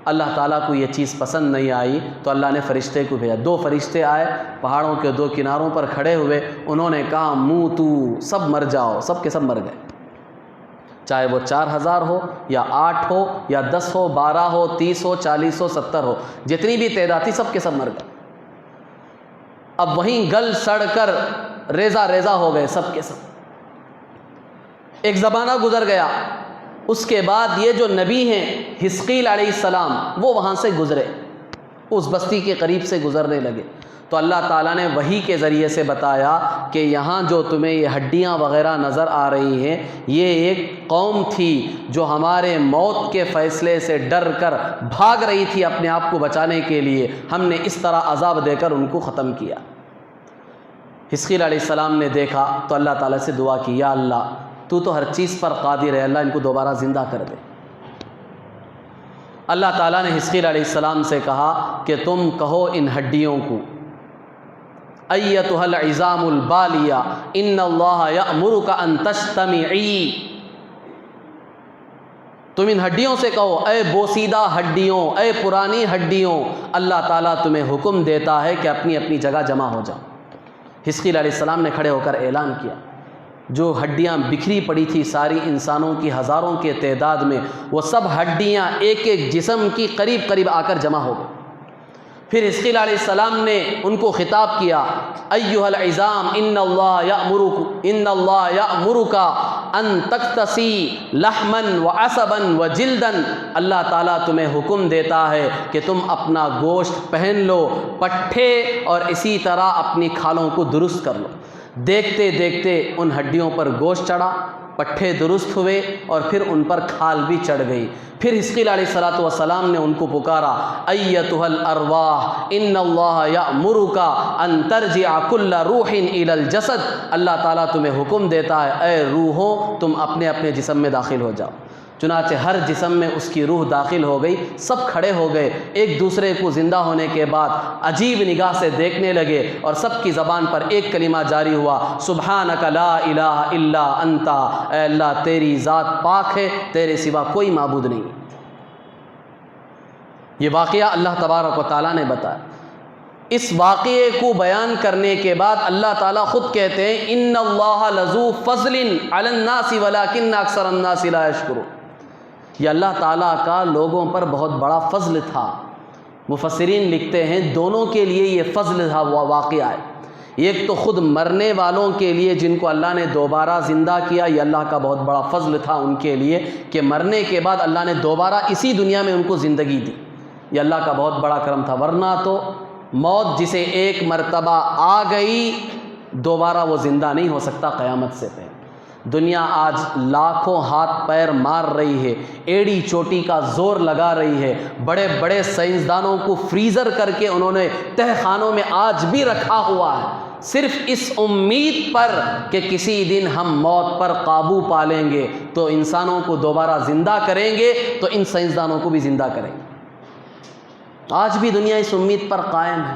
اللہ تعالیٰ کو یہ چیز پسند نہیں آئی تو اللہ نے فرشتے کو بھیجا۔ 2 فرشتے آئے، پہاڑوں کے 2 کناروں پر کھڑے ہوئے، انہوں نے کہا موتو، سب مر جاؤ۔ سب کے سب مر گئے، چاہے وہ 4000 ہو یا 8 ہو یا 10 ہو، 12 ہو، 30 ہو، 40 ہو، 70 ہو، جتنی بھی تعداد تھی سب کے سب مر گئے۔ اب وہیں گل سڑ کر ریزہ ریزہ ہو گئے سب کے سب۔ ایک زمانہ گزر گیا، اس کے بعد یہ جو نبی ہیں حزقیل علیہ السلام وہ وہاں سے گزرے، اس بستی کے قریب سے گزرنے لگے۔ تو اللہ تعالیٰ نے وحی کے ذریعے سے بتایا کہ یہاں جو تمہیں یہ ہڈیاں وغیرہ نظر آ رہی ہیں یہ ایک قوم تھی جو ہمارے موت کے فیصلے سے ڈر کر بھاگ رہی تھی اپنے آپ کو بچانے کے لیے، ہم نے اس طرح عذاب دے کر ان کو ختم کیا۔ حزقیل علیہ السلام نے دیکھا تو اللہ تعالیٰ سے دعا کی، یا اللہ تو تو ہر چیز پر قادر ہے، اللہ ان کو دوبارہ زندہ کر دے۔ اللہ تعالیٰ نے حزقیل علیہ السلام سے کہا کہ تم کہو ان ہڈیوں کو ایتھا العظام البالیہ ان اللہ یأمرک ان تجتمعی، تم ان ہڈیوں سے کہو اے بوسیدہ ہڈیوں، اے پرانی ہڈیوں، اللہ تعالیٰ تمہیں حکم دیتا ہے کہ اپنی اپنی جگہ جمع ہو جاؤ۔ حزقیل علیہ السلام نے کھڑے ہو کر اعلان کیا، جو ہڈیاں بکھری پڑی تھی ساری انسانوں کی ہزاروں کے تعداد میں، وہ سب ہڈیاں ایک ایک جسم کی قریب قریب آ کر جمع ہو گئی۔ پھر حزقیل علیہ السلام نے ان کو خطاب کیا، ایھا العظام ان اللہ یأمرک ان تکتسی لحما وعصبا وجلدا، اللہ تعالیٰ تمہیں حکم دیتا ہے کہ تم اپنا گوشت پہن لو، پٹھے اور اسی طرح اپنی کھالوں کو درست کر لو۔ دیکھتے دیکھتے ان ہڈیوں پر گوشت چڑھا، پٹھے درست ہوئے اور پھر ان پر کھال بھی چڑھ گئی۔ پھر حزقیل علیہ الصلوۃ والسلام نے ان کو پکارا، ایتھا الارواح ان اللہ یأمرک ان ترجع کل روح الی الجسد، اللہ تعالیٰ تمہیں حکم دیتا ہے اے روحوں تم اپنے اپنے جسم میں داخل ہو جاؤ۔ چنانچہ ہر جسم میں اس کی روح داخل ہو گئی، سب کھڑے ہو گئے، ایک دوسرے کو زندہ ہونے کے بعد عجیب نگاہ سے دیکھنے لگے اور سب کی زبان پر ایک کلمہ جاری ہوا، سبحانک لا الہ الا انت، اے اللہ تیری ذات پاک ہے، تیرے سوا کوئی معبود نہیں۔ یہ واقعہ اللہ تبارک و تعالیٰ نے بتایا۔ اس واقعے کو بیان کرنے کے بعد اللہ تعالیٰ خود کہتے ہیں ان اللہ لذو فضل علی الناس ولکن اکثر الناس لا یشکرون۔ یہ اللہ تعالیٰ کا لوگوں پر بہت بڑا فضل تھا۔ مفسرین لکھتے ہیں دونوں کے لیے یہ فضل تھا واقعہ ہے۔ ایک تو خود مرنے والوں کے لیے جن کو اللہ نے دوبارہ زندہ کیا، یہ اللہ کا بہت بڑا فضل تھا ان کے لیے کہ مرنے کے بعد اللہ نے دوبارہ اسی دنیا میں ان کو زندگی دی، یہ اللہ کا بہت بڑا کرم تھا۔ ورنہ تو موت جسے ایک مرتبہ آ گئی دوبارہ وہ زندہ نہیں ہو سکتا قیامت سے پہلے۔ دنیا آج لاکھوں ہاتھ پیر مار رہی ہے، ایڑی چوٹی کا زور لگا رہی ہے، بڑے بڑے سائنسدانوں کو فریزر کر کے انہوں نے تہ خانوں میں آج بھی رکھا ہوا ہے، صرف اس امید پر کہ کسی دن ہم موت پر قابو پا لیں گے تو انسانوں کو دوبارہ زندہ کریں گے، تو ان سائنسدانوں کو بھی زندہ کریں گے۔ آج بھی دنیا اس امید پر قائم ہے،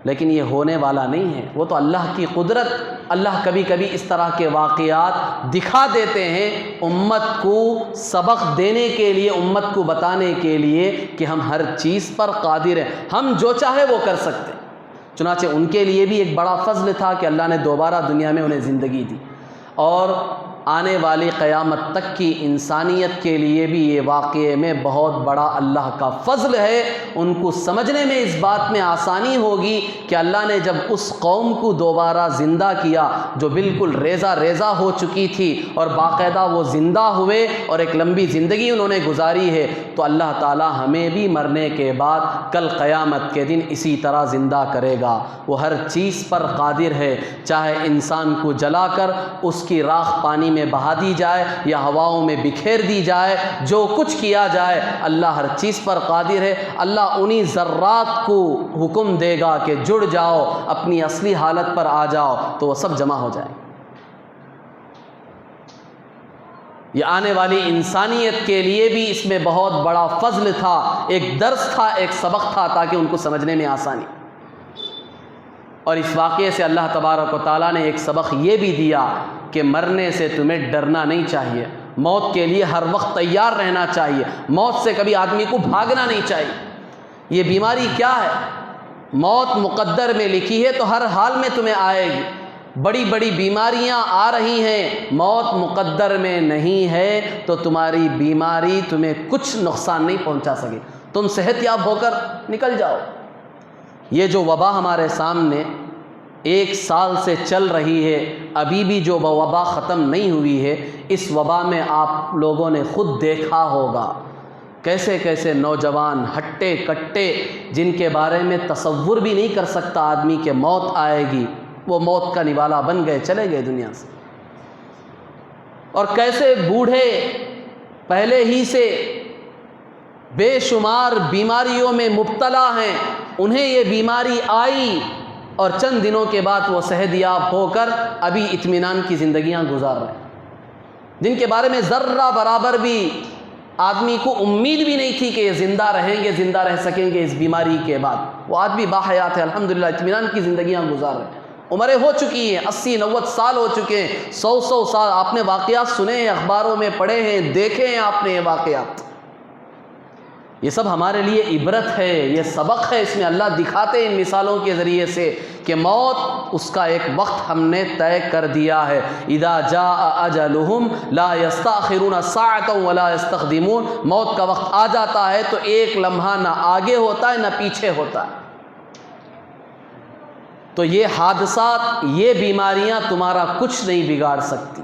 لیکن یہ ہونے والا نہیں ہے۔ وہ تو اللہ کی قدرت، اللہ کبھی کبھی اس طرح کے واقعات دکھا دیتے ہیں امت کو سبق دینے کے لیے، امت کو بتانے کے لیے کہ ہم ہر چیز پر قادر ہیں، ہم جو چاہے وہ کر سکتے ہیں۔ چنانچہ ان کے لیے بھی ایک بڑا فضل تھا کہ اللہ نے دوبارہ دنیا میں انہیں زندگی دی، اور آنے والی قیامت تک کی انسانیت کے لیے بھی یہ واقعے میں بہت بڑا اللہ کا فضل ہے۔ ان کو سمجھنے میں اس بات میں آسانی ہوگی کہ اللہ نے جب اس قوم کو دوبارہ زندہ کیا جو بالکل ریزہ ریزہ ہو چکی تھی اور باقاعدہ وہ زندہ ہوئے اور ایک لمبی زندگی انہوں نے گزاری ہے، تو اللہ تعالی ہمیں بھی مرنے کے بعد کل قیامت کے دن اسی طرح زندہ کرے گا۔ وہ ہر چیز پر قادر ہے، چاہے انسان کو جلا کر اس کی راکھ پانی میں بہا دی جائے یا ہواؤں میں بکھیر دی جائے، جو کچھ کیا جائے اللہ ہر چیز پر قادر ہے۔ اللہ انہی ذرات کو حکم دے گا کہ جڑ جاؤ، اپنی اصلی حالت پر آ جاؤ، تو وہ سب جمع ہو جائے۔ یہ آنے والی انسانیت کے لیے بھی اس میں بہت بڑا فضل تھا، ایک درس تھا، ایک سبق تھا، تاکہ ان کو سمجھنے میں آسانی۔ اور اس واقعے سے اللہ تبارک و تعالیٰ نے ایک سبق یہ بھی دیا کہ مرنے سے تمہیں ڈرنا نہیں چاہیے، موت کے لیے ہر وقت تیار رہنا چاہیے، موت سے کبھی آدمی کو بھاگنا نہیں چاہیے۔ یہ بیماری کیا ہے؟ موت مقدر میں لکھی ہے تو ہر حال میں تمہیں آئے گی۔ بڑی بڑی بیماریاں آ رہی ہیں، موت مقدر میں نہیں ہے تو تمہاری بیماری تمہیں کچھ نقصان نہیں پہنچا سکے، تم صحت یاب ہو کر نکل جاؤ۔ یہ جو وبا ہمارے سامنے 1 سال سے چل رہی ہے، ابھی بھی جو وبا ختم نہیں ہوئی ہے، اس وبا میں آپ لوگوں نے خود دیکھا ہوگا کیسے کیسے نوجوان ہٹے کٹے جن کے بارے میں تصور بھی نہیں کر سکتا آدمی کہ موت آئے گی، وہ موت کا نوالا بن گئے، چلے گئے دنیا سے۔ اور کیسے بوڑھے پہلے ہی سے بے شمار بیماریوں میں مبتلا ہیں، انہیں یہ بیماری آئی اور چند دنوں کے بعد وہ صحت یاب ہو کر ابھی اطمینان کی زندگیاں گزار رہے ہیں، جن کے بارے میں ذرہ برابر بھی آدمی کو امید بھی نہیں تھی کہ یہ زندہ رہیں گے، زندہ رہ سکیں گے اس بیماری کے بعد، وہ آج بھی باحیات ہے، الحمدللہ اطمینان کی زندگیاں گزار رہے ہیں۔ عمریں ہو چکی ہیں، 80-90 سال ہو چکے ہیں، 100 سال۔ آپ نے واقعات سنے ہیں، اخباروں میں پڑھے ہیں، دیکھے ہیں آپ نے یہ واقعات۔ یہ سب ہمارے لیے عبرت ہے، یہ سبق ہے، اس میں اللہ دکھاتے ہیں ان مثالوں کے ذریعے سے کہ موت اس کا ایک وقت ہم نے طے کر دیا ہے۔ اذا جاء اجلہم لا یستأخرون ساعۃ ولا یستقدمون، موت کا وقت آ جاتا ہے تو ایک لمحہ نہ آگے ہوتا ہے نہ پیچھے ہوتا ہے۔ تو یہ حادثات، یہ بیماریاں تمہارا کچھ نہیں بگاڑ سکتی۔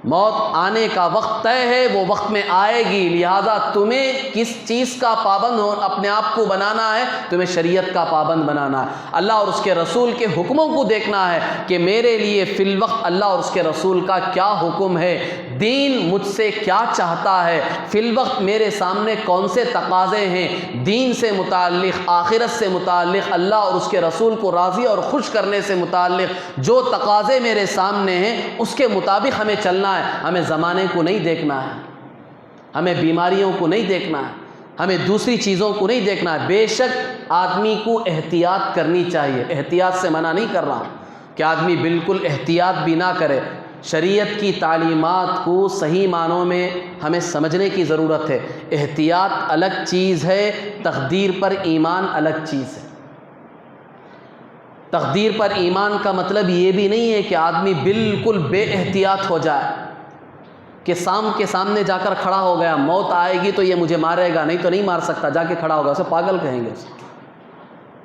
موت آنے کا وقت طے ہے، وہ وقت میں آئے گی، لہٰذا تمہیں کس چیز کا پابند ہو اپنے آپ کو بنانا ہے؟ تمہیں شریعت کا پابند بنانا ہے، اللہ اور اس کے رسول کے حکموں کو دیکھنا ہے کہ میرے لیے فی الوقت اللہ اور اس کے رسول کا کیا حکم ہے، دین مجھ سے کیا چاہتا ہے، فی الوقت میرے سامنے کون سے تقاضے ہیں دین سے متعلق، آخرت سے متعلق، اللہ اور اس کے رسول کو راضی اور خوش کرنے سے متعلق جو تقاضے میرے سامنے ہیں اس کے مطابق ہمیں چلنا ہے۔ ہمیں زمانے کو نہیں دیکھنا ہے، ہمیں بیماریوں کو نہیں دیکھنا ہے، ہمیں دوسری چیزوں کو نہیں دیکھنا ہے۔ بے شک آدمی کو احتیاط کرنی چاہیے، احتیاط سے منع نہیں کر رہا ہوں کہ آدمی بالکل احتیاط بھی نہ کرے، شریعت کی تعلیمات کو صحیح معنوں میں ہمیں سمجھنے کی ضرورت ہے۔ احتیاط الگ چیز ہے، تقدیر پر ایمان الگ چیز ہے۔ تقدیر پر ایمان کا مطلب یہ بھی نہیں ہے کہ آدمی بالکل بے احتیاط ہو جائے، کہ سام کے سامنے جا کر کھڑا ہو گیا، موت آئے گی تو یہ مجھے مارے گا، نہیں تو نہیں مار سکتا، جا کے کھڑا ہوگا، اسے پاگل کہیں گے،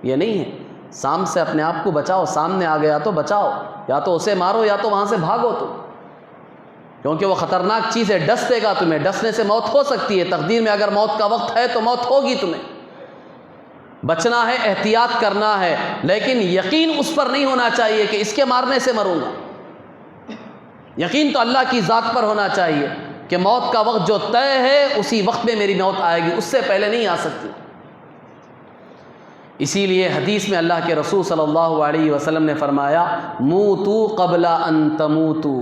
یہ نہیں ہے۔ سام سے اپنے آپ کو بچاؤ، سامنے آ گیا تو بچاؤ، یا تو اسے مارو یا تو وہاں سے بھاگو تو، کیونکہ وہ خطرناک چیز ہے، ڈس دے گا تمہیں، ڈسنے سے موت ہو سکتی ہے۔ تقدیر میں اگر موت کا وقت ہے تو موت ہوگی، تمہیں بچنا ہے، احتیاط کرنا ہے، لیکن یقین اس پر نہیں ہونا چاہیے کہ اس کے مارنے سے مروں گا۔ یقین تو اللہ کی ذات پر ہونا چاہیے کہ موت کا وقت جو طے ہے اسی وقت میں میری موت آئے گی، اس سے پہلے نہیں آ سکتی۔ اسی لیے حدیث میں اللہ کے رسول صلی اللہ علیہ وسلم نے فرمایا موتو قبل ان تموتو،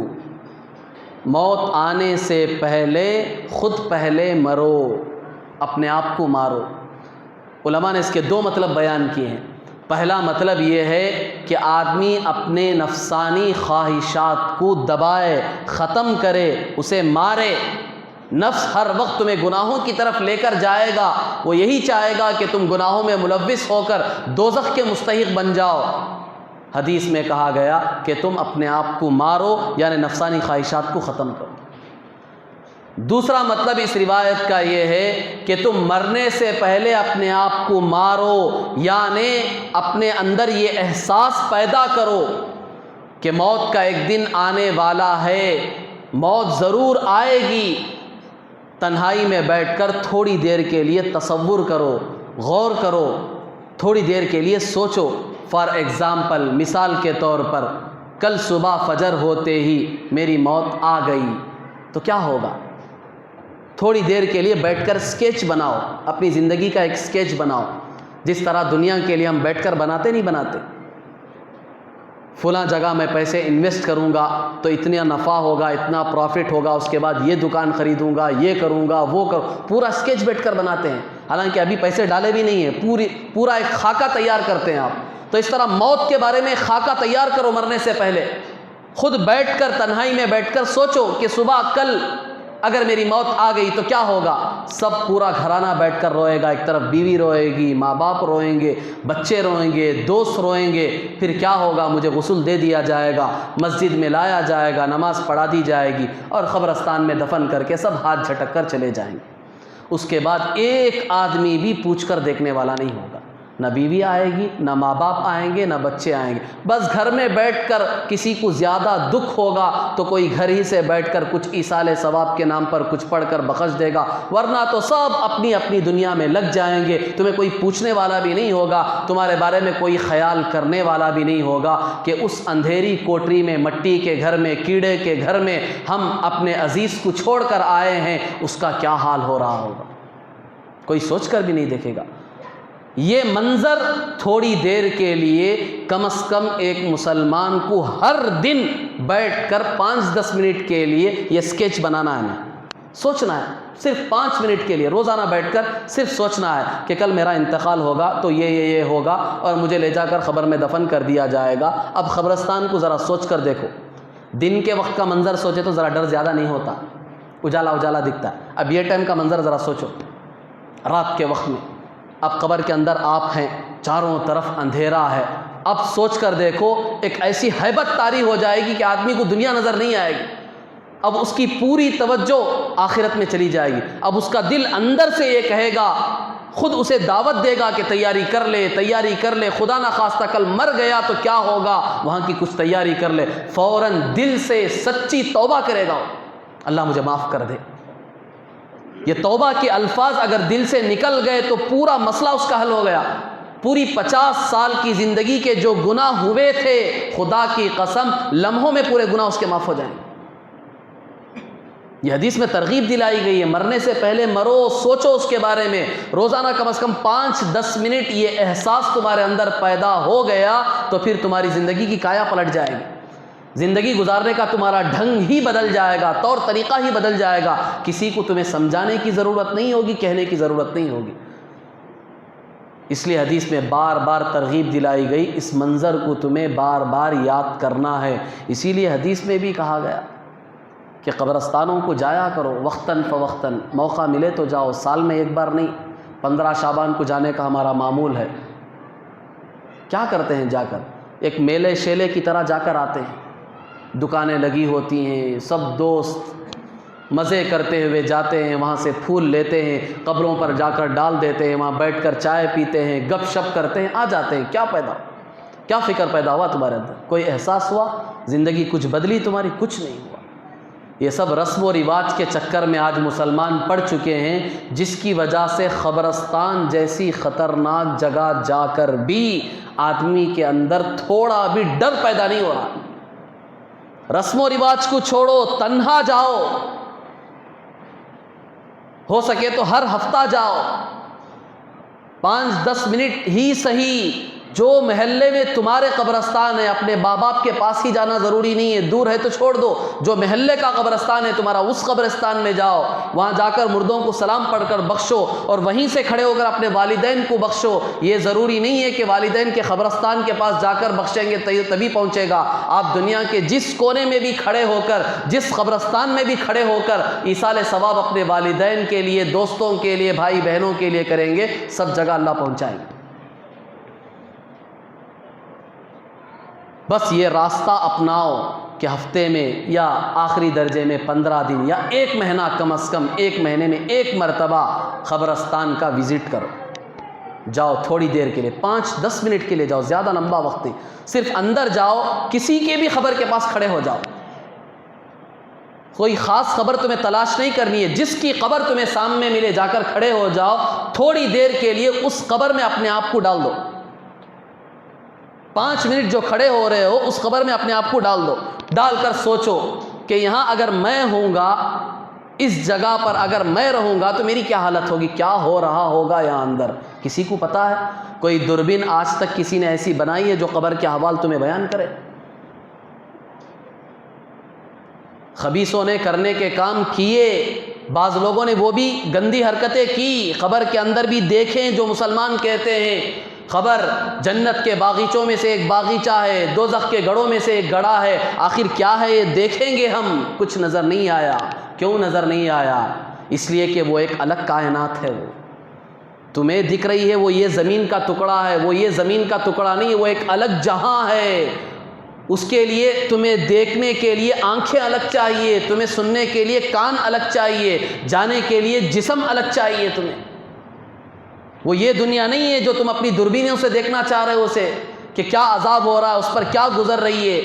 موت آنے سے پہلے خود پہلے مرو، اپنے آپ کو مارو۔ علماء نے اس کے دو مطلب بیان کیے ہیں۔ پہلا مطلب یہ ہے کہ آدمی اپنے نفسانی خواہشات کو دبائے، ختم کرے، اسے مارے۔ نفس ہر وقت تمہیں گناہوں کی طرف لے کر جائے گا، وہ یہی چاہے گا کہ تم گناہوں میں ملوث ہو کر دوزخ کے مستحق بن جاؤ۔ حدیث میں کہا گیا کہ تم اپنے آپ کو مارو، یعنی نفسانی خواہشات کو ختم کرو۔ دوسرا مطلب اس روایت کا یہ ہے کہ تم مرنے سے پہلے اپنے آپ کو مارو، یعنی اپنے اندر یہ احساس پیدا کرو کہ موت کا ایک دن آنے والا ہے، موت ضرور آئے گی۔ تنہائی میں بیٹھ کر تھوڑی دیر کے لیے تصور کرو، غور کرو، تھوڑی دیر کے لیے سوچو۔ فار ایگزامپل، مثال کے طور پر، کل صبح فجر ہوتے ہی میری موت آ گئی تو کیا ہوگا؟ تھوڑی دیر کے لیے بیٹھ کر اسکیچ بناؤ، اپنی زندگی کا ایک اسکیچ بناؤ، جس طرح دنیا کے لیے ہم بیٹھ کر بناتے نہیں بناتے، فلاں جگہ میں پیسے انویسٹ کروں گا تو اتنا نفع ہوگا، اتنا پروفٹ ہوگا، اس کے بعد یہ دکان خریدوں گا، یہ کروں گا، وہ کروں، پورا اسکیچ بیٹھ کر بناتے ہیں، حالانکہ ابھی پیسے ڈالے بھی نہیں ہیں، پورا ایک خاکہ تیار کرتے ہیں آپ۔ تو اس طرح موت کے بارے میں خاکہ تیار کرو مرنے سے پہلے، خود بیٹھ کر تنہائی میں بیٹھ کر سوچو کہ صبح کل اگر میری موت آ گئی تو کیا ہوگا۔ سب پورا گھرانہ بیٹھ کر روئے گا، ایک طرف بیوی روئے گی، ماں باپ روئیں گے، بچے روئیں گے، دوست روئیں گے، پھر کیا ہوگا؟ مجھے غسل دے دیا جائے گا، مسجد میں لایا جائے گا، نماز پڑھا دی جائے گی، اور قبرستان میں دفن کر کے سب ہاتھ جھٹک کر چلے جائیں گے۔ اس کے بعد ایک آدمی بھی پوچھ کر دیکھنے والا نہیں ہوگا، نہ بیوی آئے گی، نہ ماں باپ آئیں گے، نہ بچے آئیں گے۔ بس گھر میں بیٹھ کر کسی کو زیادہ دکھ ہوگا تو کوئی گھر ہی سے بیٹھ کر کچھ ایصال ثواب کے نام پر کچھ پڑھ کر بخش دے گا، ورنہ تو سب اپنی اپنی دنیا میں لگ جائیں گے۔ تمہیں کوئی پوچھنے والا بھی نہیں ہوگا، تمہارے بارے میں کوئی خیال کرنے والا بھی نہیں ہوگا کہ اس اندھیری کوٹری میں، مٹی کے گھر میں، کیڑے کے گھر میں ہم اپنے عزیز کو چھوڑ کر آئے ہیں، اس کا کیا حال ہو رہا ہوگا، کوئی سوچ کر بھی نہیں دیکھے گا۔ یہ منظر تھوڑی دیر کے لیے کم از کم ایک مسلمان کو ہر دن بیٹھ کر 5-10 منٹ کے لیے یہ اسکیچ بنانا ہے، سوچنا ہے، صرف 5 منٹ کے لیے روزانہ بیٹھ کر صرف سوچنا ہے کہ کل میرا انتقال ہوگا تو یہ ہوگا اور مجھے لے جا کر قبر میں دفن کر دیا جائے گا۔ اب قبرستان کو ذرا سوچ کر دیکھو، دن کے وقت کا منظر سوچے تو ذرا ڈر زیادہ نہیں ہوتا، اجالا اجالا دکھتا ہے۔ اب یہ ٹائم کا منظر ذرا سوچو، رات کے وقت میں، اب قبر کے اندر آپ ہیں، چاروں طرف اندھیرا ہے، اب سوچ کر دیکھو، ایک ایسی ہیبت طاری ہو جائے گی کہ آدمی کو دنیا نظر نہیں آئے گی، اب اس کی پوری توجہ آخرت میں چلی جائے گی۔ اب اس کا دل اندر سے یہ کہے گا، خود اسے دعوت دے گا کہ تیاری کر لے، تیاری کر لے، خدا نہ خواستہ کل مر گیا تو کیا ہوگا، وہاں کی کچھ تیاری کر لے۔ فوراً دل سے سچی توبہ کرے گا، اللہ مجھے معاف کر دے۔ یہ توبہ کے الفاظ اگر دل سے نکل گئے تو پورا مسئلہ اس کا حل ہو گیا۔ پوری 50 سال کی زندگی کے جو گناہ ہوئے تھے، خدا کی قسم لمحوں میں پورے گناہ اس کے معاف ہو جائیں۔ یہ حدیث میں ترغیب دلائی گئی ہے، مرنے سے پہلے مرو، سوچو اس کے بارے میں، روزانہ کم از کم 5-10 منٹ یہ احساس تمہارے اندر پیدا ہو گیا تو پھر تمہاری زندگی کی کایا پلٹ جائے گی، زندگی گزارنے کا تمہارا ڈھنگ ہی بدل جائے گا، طور طریقہ ہی بدل جائے گا۔ کسی کو تمہیں سمجھانے کی ضرورت نہیں ہوگی، کہنے کی ضرورت نہیں ہوگی۔ اس لیے حدیث میں بار بار ترغیب دلائی گئی، اس منظر کو تمہیں بار بار یاد کرنا ہے۔ اسی لیے حدیث میں بھی کہا گیا کہ قبرستانوں کو جایا کرو وقتاً فوقتاً، موقع ملے تو جاؤ، سال میں ایک بار نہیں، 15 شعبان کو جانے کا ہمارا معمول ہے۔ کیا کرتے ہیں جا کر؟ ایک میلے شیلے کی طرح جا کر آتے ہیں، دکانیں لگی ہوتی ہیں، سب دوست مزے کرتے ہوئے جاتے ہیں، وہاں سے پھول لیتے ہیں، قبروں پر جا کر ڈال دیتے ہیں، وہاں بیٹھ کر چائے پیتے ہیں، گپ شپ کرتے ہیں، آ جاتے ہیں۔ کیا فکر پیدا ہوا تمہارے اندر؟ کوئی احساس ہوا؟ زندگی کچھ بدلی تمہاری؟ کچھ نہیں ہوا۔ یہ سب رسم و رواج کے چکر میں آج مسلمان پڑ چکے ہیں، جس کی وجہ سے قبرستان جیسی خطرناک جگہ جا کر بھی آدمی کے اندر تھوڑا بھی ڈر پیدا نہیں ہو رہا۔ رسم و رواج کو چھوڑو، تنہا جاؤ، ہو سکے تو ہر ہفتہ جاؤ، 5-10 منٹ ہی صحیح۔ جو محلے میں تمہارے قبرستان ہے، اپنے ماں باپ کے پاس ہی جانا ضروری نہیں ہے، دور ہے تو چھوڑ دو۔ جو محلے کا قبرستان ہے تمہارا، اس قبرستان میں جاؤ، وہاں جا کر مردوں کو سلام پڑھ کر بخشو، اور وہیں سے کھڑے ہو کر اپنے والدین کو بخشو۔ یہ ضروری نہیں ہے کہ والدین کے قبرستان کے پاس جا کر بخشیں گے تبھی پہنچے گا۔ آپ دنیا کے جس کونے میں بھی کھڑے ہو کر، جس قبرستان میں بھی کھڑے ہو کر ایصال ثواب اپنے والدین کے لیے، دوستوں کے لیے، بھائی بہنوں کے لیے کریں گے، سب جگہ اللہ پہنچائیں گے۔ بس یہ راستہ اپناؤ کہ ہفتے میں یا آخری درجے میں 15 دن یا 1 مہینہ، کم از کم 1 مہینے میں 1 مرتبہ قبرستان کا وزٹ کرو۔ جاؤ تھوڑی دیر کے لیے، 5-10 منٹ کے لیے جاؤ، زیادہ لمبا وقت نہیں، صرف اندر جاؤ، کسی کے بھی قبر کے پاس کھڑے ہو جاؤ۔ کوئی خاص قبر تمہیں تلاش نہیں کرنی ہے، جس کی قبر تمہیں سامنے ملے جا کر کھڑے ہو جاؤ، تھوڑی دیر کے لیے اس قبر میں اپنے آپ کو ڈال دو۔ 5 منٹ جو کھڑے ہو رہے ہو اس قبر میں اپنے آپ کو ڈال دو، ڈال کر سوچو کہ یہاں اگر میں ہوں گا، اس جگہ پر اگر میں رہوں گا تو میری کیا حالت ہوگی، کیا ہو رہا ہوگا یہاں اندر۔ کسی کو پتا ہے؟ کوئی دوربین آج تک کسی نے ایسی بنائی ہے جو قبر کے احوال تمہیں بیان کرے؟ خبیثوں نے کرنے کے کام کیے، بعض لوگوں نے وہ بھی گندی حرکتیں کی، قبر کے اندر بھی دیکھیں جو مسلمان کہتے ہیں قبر جنت کے باغیچوں میں سے ایک باغیچہ ہے، دوزخ کے گڑھوں میں سے ایک گڑھا ہے، آخر کیا ہے یہ دیکھیں گے ہم۔ کچھ نظر نہیں آیا۔ کیوں نظر نہیں آیا؟ اس لیے کہ وہ ایک الگ کائنات ہے، وہ تمہیں دکھ رہی ہے، وہ یہ زمین کا ٹکڑا ہے، وہ یہ زمین کا ٹکڑا نہیں ہے، وہ ایک الگ جہاں ہے۔ اس کے لیے تمہیں دیکھنے کے لیے آنکھیں الگ چاہیے، تمہیں سننے کے لیے کان الگ چاہیے، جانے کے لیے جسم الگ چاہیے تمہیں۔ وہ یہ دنیا نہیں ہے جو تم اپنی دوربینوں سے دیکھنا چاہ رہے ہو اسے، کہ کیا عذاب ہو رہا ہے، اس پر کیا گزر رہی ہے۔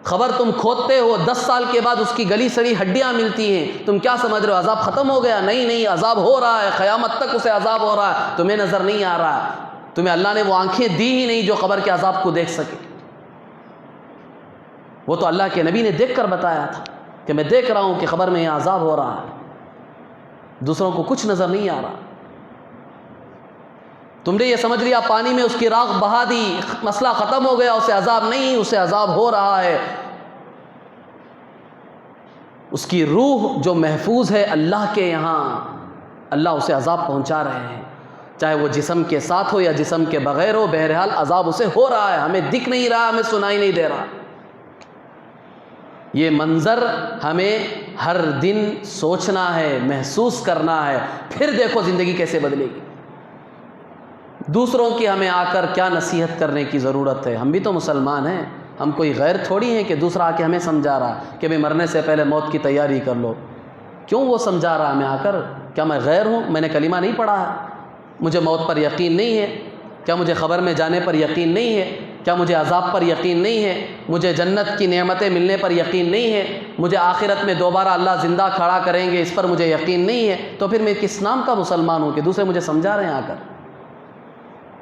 خبر تم کھودتے ہو، 10 سال کے بعد اس کی گلی سڑی ہڈیاں ملتی ہیں، تم کیا سمجھ رہے ہو عذاب ختم ہو گیا؟ نہیں، عذاب ہو رہا ہے، قیامت تک اسے عذاب ہو رہا ہے، تمہیں نظر نہیں آ رہا ہے۔ تمہیں اللہ نے وہ آنکھیں دی ہی نہیں جو قبر کے عذاب کو دیکھ سکے۔ وہ تو اللہ کے نبی نے دیکھ کر بتایا تھا کہ میں دیکھ رہا ہوں کہ قبر میں یہ عذاب ہو رہا ہے، دوسروں کو کچھ نظر نہیں آ رہا۔ تم نے یہ سمجھ لیا پانی میں اس کی راکھ بہا دی، مسئلہ ختم ہو گیا، اسے عذاب نہیں، اسے عذاب ہو رہا ہے۔ اس کی روح جو محفوظ ہے اللہ کے یہاں، اللہ اسے عذاب پہنچا رہے ہیں، چاہے وہ جسم کے ساتھ ہو یا جسم کے بغیر ہو، بہرحال عذاب اسے ہو رہا ہے، ہمیں دکھ نہیں رہا، ہمیں سنائی نہیں دے رہا۔ یہ منظر ہمیں ہر دن سوچنا ہے، محسوس کرنا ہے، پھر دیکھو زندگی کیسے بدلے گی۔ دوسروں کی ہمیں آ کر کیا نصیحت کرنے کی ضرورت ہے؟ ہم بھی تو مسلمان ہیں، ہم کوئی غیر تھوڑی ہیں کہ دوسرا آ کے ہمیں سمجھا رہا کہ میں مرنے سے پہلے موت کی تیاری کر لو۔ کیوں وہ سمجھا رہا ہمیں آ کر؟ کیا میں غیر ہوں؟ میں نے کلمہ نہیں پڑھا ہے، مجھے موت پر یقین نہیں ہے؟ کیا مجھے قبر میں جانے پر یقین نہیں ہے؟ کیا مجھے عذاب پر یقین نہیں ہے؟ مجھے جنت کی نعمتیں ملنے پر یقین نہیں ہے؟ مجھے آخرت میں دوبارہ اللہ زندہ کھڑا کریں گے، اس پر مجھے یقین نہیں ہے؟ تو پھر میں کس نام کا مسلمان ہوں کہ دوسرے مجھے سمجھا رہے ہیں آ کر؟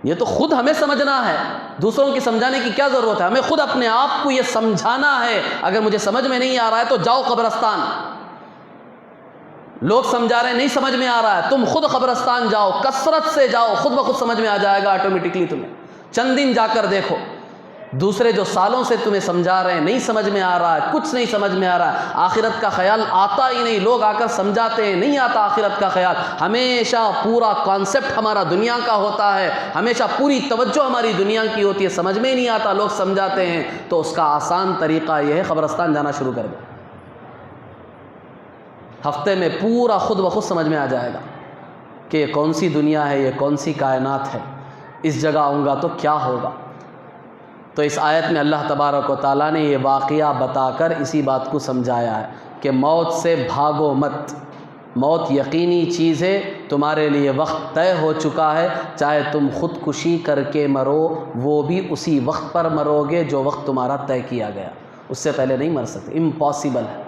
یہ تو خود ہمیں سمجھنا ہے، دوسروں کی سمجھانے کی کیا ضرورت ہے؟ ہمیں خود اپنے آپ کو یہ سمجھانا ہے، اگر مجھے سمجھ میں نہیں آ رہا ہے تو جاؤ قبرستان، لوگ سمجھا رہے ہیں نہیں سمجھ میں آ رہا ہے، تم خود قبرستان جاؤ، کثرت سے جاؤ، خود بخود سمجھ میں آ جائے گا آٹومیٹکلی تمہیں۔ چند دن جا کر دیکھو، دوسرے جو سالوں سے تمہیں سمجھا رہے ہیں نہیں سمجھ میں آ رہا ہے، کچھ نہیں سمجھ میں آ رہا ہے، آخرت کا خیال آتا ہی نہیں، لوگ آ کر سمجھاتے ہیں نہیں آتا آخرت کا خیال، ہمیشہ پورا کانسیپٹ ہمارا دنیا کا ہوتا ہے، ہمیشہ پوری توجہ ہماری دنیا کی ہوتی ہے، سمجھ میں ہی نہیں آتا، لوگ سمجھاتے ہیں، تو اس کا آسان طریقہ یہ ہے قبرستان جانا شروع کر دو، ہفتے میں پورا خود بخود سمجھ میں آ جائے گا کہ یہ کون سی دنیا ہے، یہ کون سی کائنات ہے، اس جگہ آؤں گا تو کیا ہوگا۔ تو اس آیت میں اللہ تبارک و تعالیٰ نے یہ واقعہ بتا کر اسی بات کو سمجھایا ہے کہ موت سے بھاگو مت، موت یقینی چیز ہے، تمہارے لیے وقت طے ہو چکا ہے، چاہے تم خودکشی کر کے مرو وہ بھی اسی وقت پر مرو گے جو وقت تمہارا طے کیا گیا، اس سے پہلے نہیں مر سکتے، امپاسبل ہے۔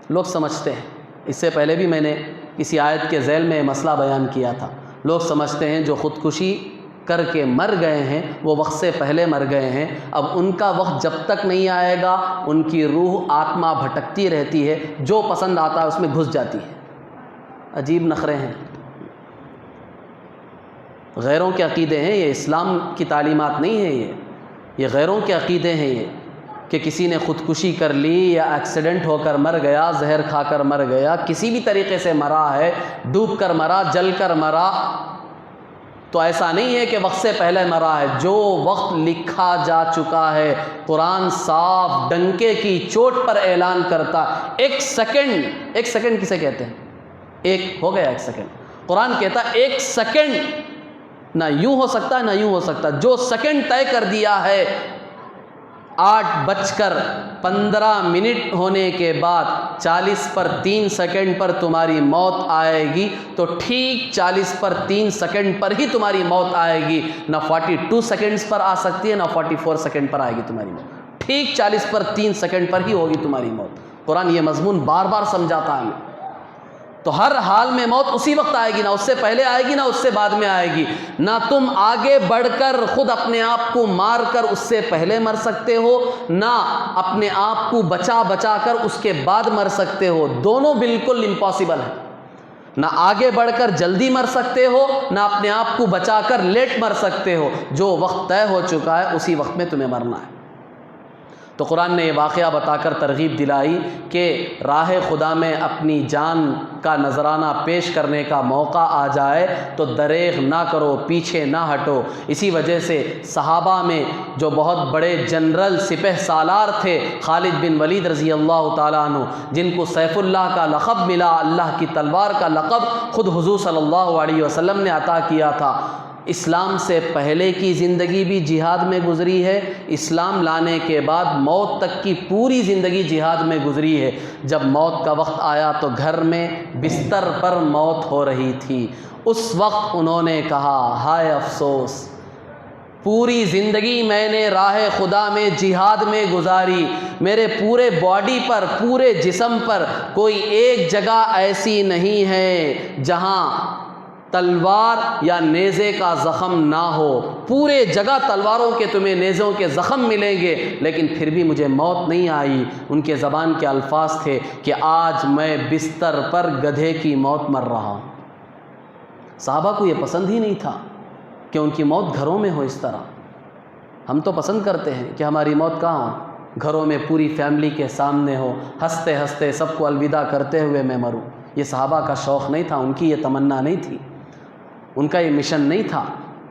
لوگ سمجھتے ہیں، اس سے پہلے بھی میں نے کسی آیت کے ذیل میں مسئلہ بیان کیا تھا، لوگ سمجھتے ہیں جو خودکشی کر کے مر گئے ہیں وہ وقت سے پہلے مر گئے ہیں، اب ان کا وقت جب تک نہیں آئے گا ان کی روح آتما بھٹکتی رہتی ہے، جو پسند آتا ہے اس میں گھس جاتی ہے۔ عجیب نخرے ہیں، غیروں کے عقیدے ہیں، یہ اسلام کی تعلیمات نہیں ہیں، یہ غیروں کے عقیدے ہیں، یہ کہ کسی نے خودکشی کر لی یا ایکسیڈنٹ ہو کر مر گیا، زہر کھا کر مر گیا، کسی بھی طریقے سے مرا ہے، ڈوب کر مرا، جل کر مرا، تو ایسا نہیں ہے کہ وقت سے پہلے مرا ہے، جو وقت لکھا جا چکا ہے، قرآن صاف ڈنکے کی چوٹ پر اعلان کرتا، ایک سیکنڈ کسے کہتے ہیں؟ ایک ہو گیا ایک سیکنڈ، قرآن کہتا ایک سیکنڈ نہ یوں ہو سکتا نہ یوں ہو سکتا، جو سیکنڈ طے کر دیا ہے 8:15 ہونے کے بعد 40 پر 3 سیکنڈ پر تمہاری موت آئے گی، تو ٹھیک 40 پر 3 سیکنڈ پر ہی تمہاری موت آئے گی، نہ 42 سیکنڈز پر آ سکتی ہے، نہ 44 سیکنڈ پر آئے گی تمہاری موت، ٹھیک 40 پر 3 سیکنڈ پر ہی ہوگی تمہاری موت۔ قرآن یہ مضمون بار بار سمجھاتا ہے، تو ہر حال میں موت اسی وقت آئے گی، نہ اس سے پہلے آئے گی نہ اس سے بعد میں آئے گی، نہ تم آگے بڑھ کر خود اپنے آپ کو مار کر اس سے پہلے مر سکتے ہو، نہ اپنے آپ کو بچا کر اس کے بعد مر سکتے ہو، دونوں بالکل امپاسبل ہے، نہ آگے بڑھ کر جلدی مر سکتے ہو، نہ اپنے آپ کو بچا کر لیٹ مر سکتے ہو، جو وقت طے ہو چکا ہے اسی وقت میں تمہیں مرنا ہے۔ تو قرآن نے یہ واقعہ بتا کر ترغیب دلائی کہ راہ خدا میں اپنی جان کا نذرانہ پیش کرنے کا موقع آ جائے تو دریغ نہ کرو، پیچھے نہ ہٹو۔ اسی وجہ سے صحابہ میں جو بہت بڑے جنرل سپہ سالار تھے، خالد بن ولید رضی اللہ تعالیٰ عنہ، جن کو سیف اللہ کا لقب ملا، اللہ کی تلوار کا لقب خود حضور صلی اللہ علیہ وسلم نے عطا کیا تھا، اسلام سے پہلے کی زندگی بھی جہاد میں گزری ہے، اسلام لانے کے بعد موت تک کی پوری زندگی جہاد میں گزری ہے۔ جب موت کا وقت آیا تو گھر میں بستر پر موت ہو رہی تھی، اس وقت انہوں نے کہا ہائے افسوس، پوری زندگی میں نے راہ خدا میں جہاد میں گزاری، میرے پورے باڈی پر، پورے جسم پر کوئی ایک جگہ ایسی نہیں ہے جہاں تلوار یا نیزے کا زخم نہ ہو، پورے جگہ تلواروں کے تمہیں نیزوں کے زخم ملیں گے، لیکن پھر بھی مجھے موت نہیں آئی۔ ان کے زبان کے الفاظ تھے کہ آج میں بستر پر گدھے کی موت مر رہا ہوں۔ صحابہ کو یہ پسند ہی نہیں تھا کہ ان کی موت گھروں میں ہو اس طرح۔ ہم تو پسند کرتے ہیں کہ ہماری موت کہاں ہو، گھروں میں پوری فیملی کے سامنے ہو، ہنستے ہنستے سب کو الوداع کرتے ہوئے میں مروں۔ یہ صحابہ کا شوق نہیں تھا، ان کی یہ تمنا نہیں تھی، ان کا یہ مشن نہیں تھا۔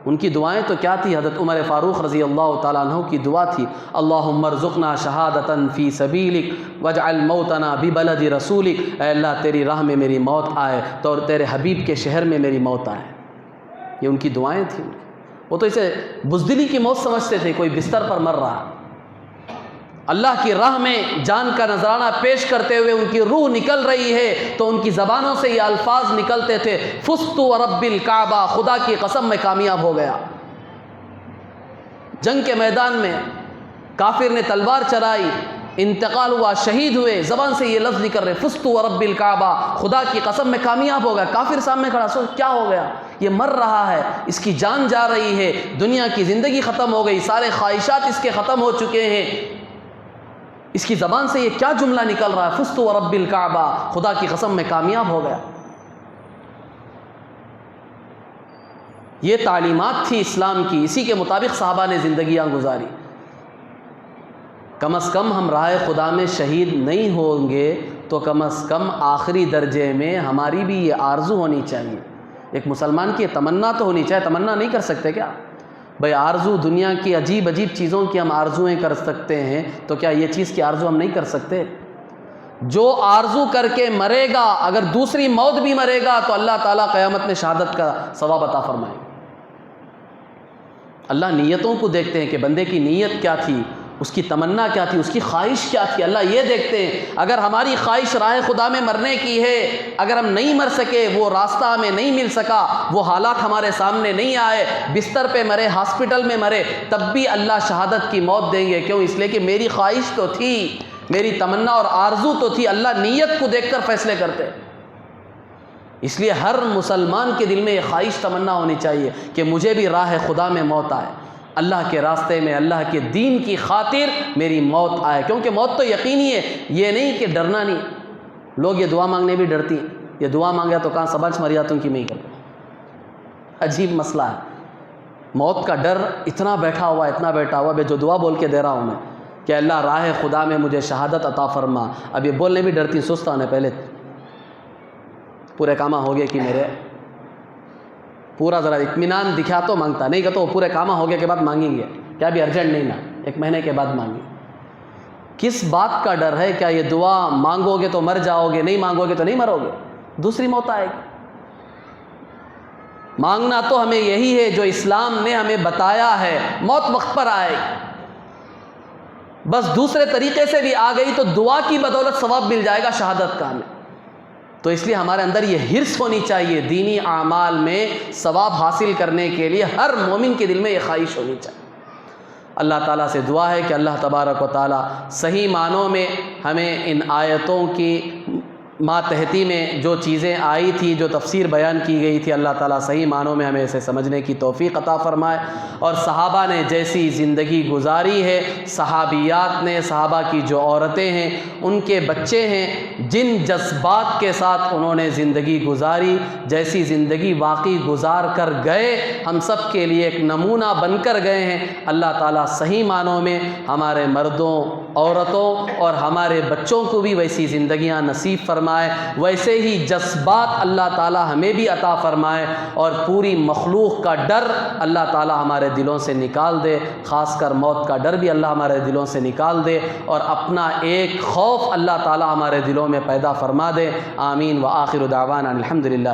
ان کی دعائیں تو کیا تھی؟ حضرت عمر فاروق رضی اللہ تعالیٰ عنہ کی دعا تھی، اللہم ارزقنا شہادتاً فی سبیلک واجعل موتنا ببلد رسولک، اے اللہ تیری راہ میں میری موت آئے تو اور تیرے حبیب کے شہر میں میری موت آئے۔ یہ ان کی دعائیں تھیں۔ وہ تو اسے بزدلی کی موت سمجھتے تھے، کوئی بستر پر مر رہا۔ اللہ کی راہ میں جان کا نذرانہ پیش کرتے ہوئے ان کی روح نکل رہی ہے تو ان کی زبانوں سے یہ الفاظ نکلتے تھے، فزت ورب الکعبہ، خدا کی قسم میں کامیاب ہو گیا۔ جنگ کے میدان میں کافر نے تلوار چلائی، انتقال ہوا، شہید ہوئے، زبان سے یہ لفظ نکل رہے، فزت ورب الکعبہ، خدا کی قسم میں کامیاب ہو گیا۔ کافر سامنے کھڑا، سوچ کیا ہو گیا، یہ مر رہا ہے، اس کی جان جا رہی ہے، دنیا کی زندگی ختم ہو گئی، سارے خواہشات اس کے ختم ہو چکے ہیں، اس کی زبان سے یہ کیا جملہ نکل رہا ہے، فزت ورب الکعبہ، خدا کی قسم میں کامیاب ہو گیا۔ یہ تعلیمات تھی اسلام کی، اسی کے مطابق صحابہ نے زندگیاں گزاری۔ کم از کم ہم راہ خدا میں شہید نہیں ہوں گے تو کم از کم آخری درجے میں ہماری بھی یہ آرزو ہونی چاہیے۔ ایک مسلمان کی تمنا تو ہونی چاہیے، تمنا نہیں کر سکتے کیا بھائی؟ آرزو دنیا کی عجیب عجیب چیزوں کی ہم آرزویں کر سکتے ہیں، تو کیا یہ چیز کی آرزو ہم نہیں کر سکتے؟ جو آرزو کر کے مرے گا، اگر دوسری موت بھی مرے گا تو اللہ تعالیٰ قیامت میں شہادت کا ثواب عطا فرمائے گا۔ اللہ نیتوں کو دیکھتے ہیں کہ بندے کی نیت کیا تھی، اس کی تمنا کیا تھی، اس کی خواہش کیا تھی، اللہ یہ دیکھتے ہیں۔ اگر ہماری خواہش راہ خدا میں مرنے کی ہے، اگر ہم نہیں مر سکے، وہ راستہ ہمیں نہیں مل سکا، وہ حالات ہمارے سامنے نہیں آئے، بستر پہ مرے، ہاسپٹل میں مرے، تب بھی اللہ شہادت کی موت دیں گے۔ کیوں؟ اس لیے کہ میری خواہش تو تھی، میری تمنا اور آرزو تو تھی۔ اللہ نیت کو دیکھ کر فیصلے کرتے۔ اس لیے ہر مسلمان کے دل میں یہ خواہش تمنا ہونی چاہیے کہ مجھے بھی راہ خدا میں موت آئے، اللہ کے راستے میں، اللہ کے دین کی خاطر میری موت آئے، کیونکہ موت تو یقینی ہے، یہ نہیں کہ ڈرنا نہیں۔ لوگ یہ دعا مانگنے بھی ڈرتی ہیں، یہ دعا مانگا تو کہاں سبج مر جاتا ہوں کہ میں ہی کرتا۔ عجیب مسئلہ ہے، موت کا ڈر اتنا بیٹھا ہوا، اتنا بیٹھا ہوا، جو دعا بول کے دے رہا ہوں میں کہ اللہ راہ خدا میں مجھے شہادت عطا فرما، اب یہ بولنے بھی ڈرتی، سوچتا ہوں پہلے پورے کامہ ہو گئے کہ میرے پورا ذرا اطمینان دکھا تو مانگتا، نہیں کہ تو پورے کامہ ہو گئے کے بعد مانگیں گے، کیا بھی ارجنٹ نہیں نا، 1 مہینے کے بعد مانگیں۔ کس بات کا ڈر ہے؟ کیا یہ دعا مانگو گے تو مر جاؤ گے، نہیں مانگو گے تو نہیں مرو گے، دوسری موت آئے گی۔ مانگنا تو ہمیں یہی ہے جو اسلام نے ہمیں بتایا ہے، موت وقت پر آئے گی، بس دوسرے طریقے سے بھی آ گئی تو دعا کی بدولت ثواب مل جائے گا شہادت کا ہمیں۔ تو اس لیے ہمارے اندر یہ حرص ہونی چاہیے، دینی اعمال میں ثواب حاصل کرنے کے لیے ہر مومن کے دل میں یہ خواہش ہونی چاہیے۔ اللہ تعالیٰ سے دعا ہے کہ اللہ تبارک و تعالیٰ صحیح معنوں میں ہمیں ان آیتوں کی ماتحتی میں جو چیزیں آئی تھی، جو تفسیر بیان کی گئی تھی، اللہ تعالیٰ صحیح معنوں میں ہمیں اسے سمجھنے کی توفیق عطا فرمائے، اور صحابہ نے جیسی زندگی گزاری ہے، صحابیات نے، صحابہ کی جو عورتیں ہیں، ان کے بچے ہیں، جن جذبات کے ساتھ انہوں نے زندگی گزاری، جیسی زندگی واقعی گزار کر گئے، ہم سب کے لیے ایک نمونہ بن کر گئے ہیں۔ اللہ تعالیٰ صحیح معنوں میں ہمارے مردوں، عورتوں اور ہمارے بچوں کو بھی ویسی زندگیاں نصیب فرمائے، ویسے ہی جذبات اللہ تعالیٰ ہمیں بھی عطا فرمائے، اور پوری مخلوق کا ڈر اللہ تعالیٰ ہمارے دلوں سے نکال دے، خاص کر موت کا ڈر بھی اللہ ہمارے دلوں سے نکال دے، اور اپنا ایک خوف اللہ تعالیٰ ہمارے دلوں میں پیدا فرما دے۔ آمین۔ وآخر دعوانا الحمدللہ۔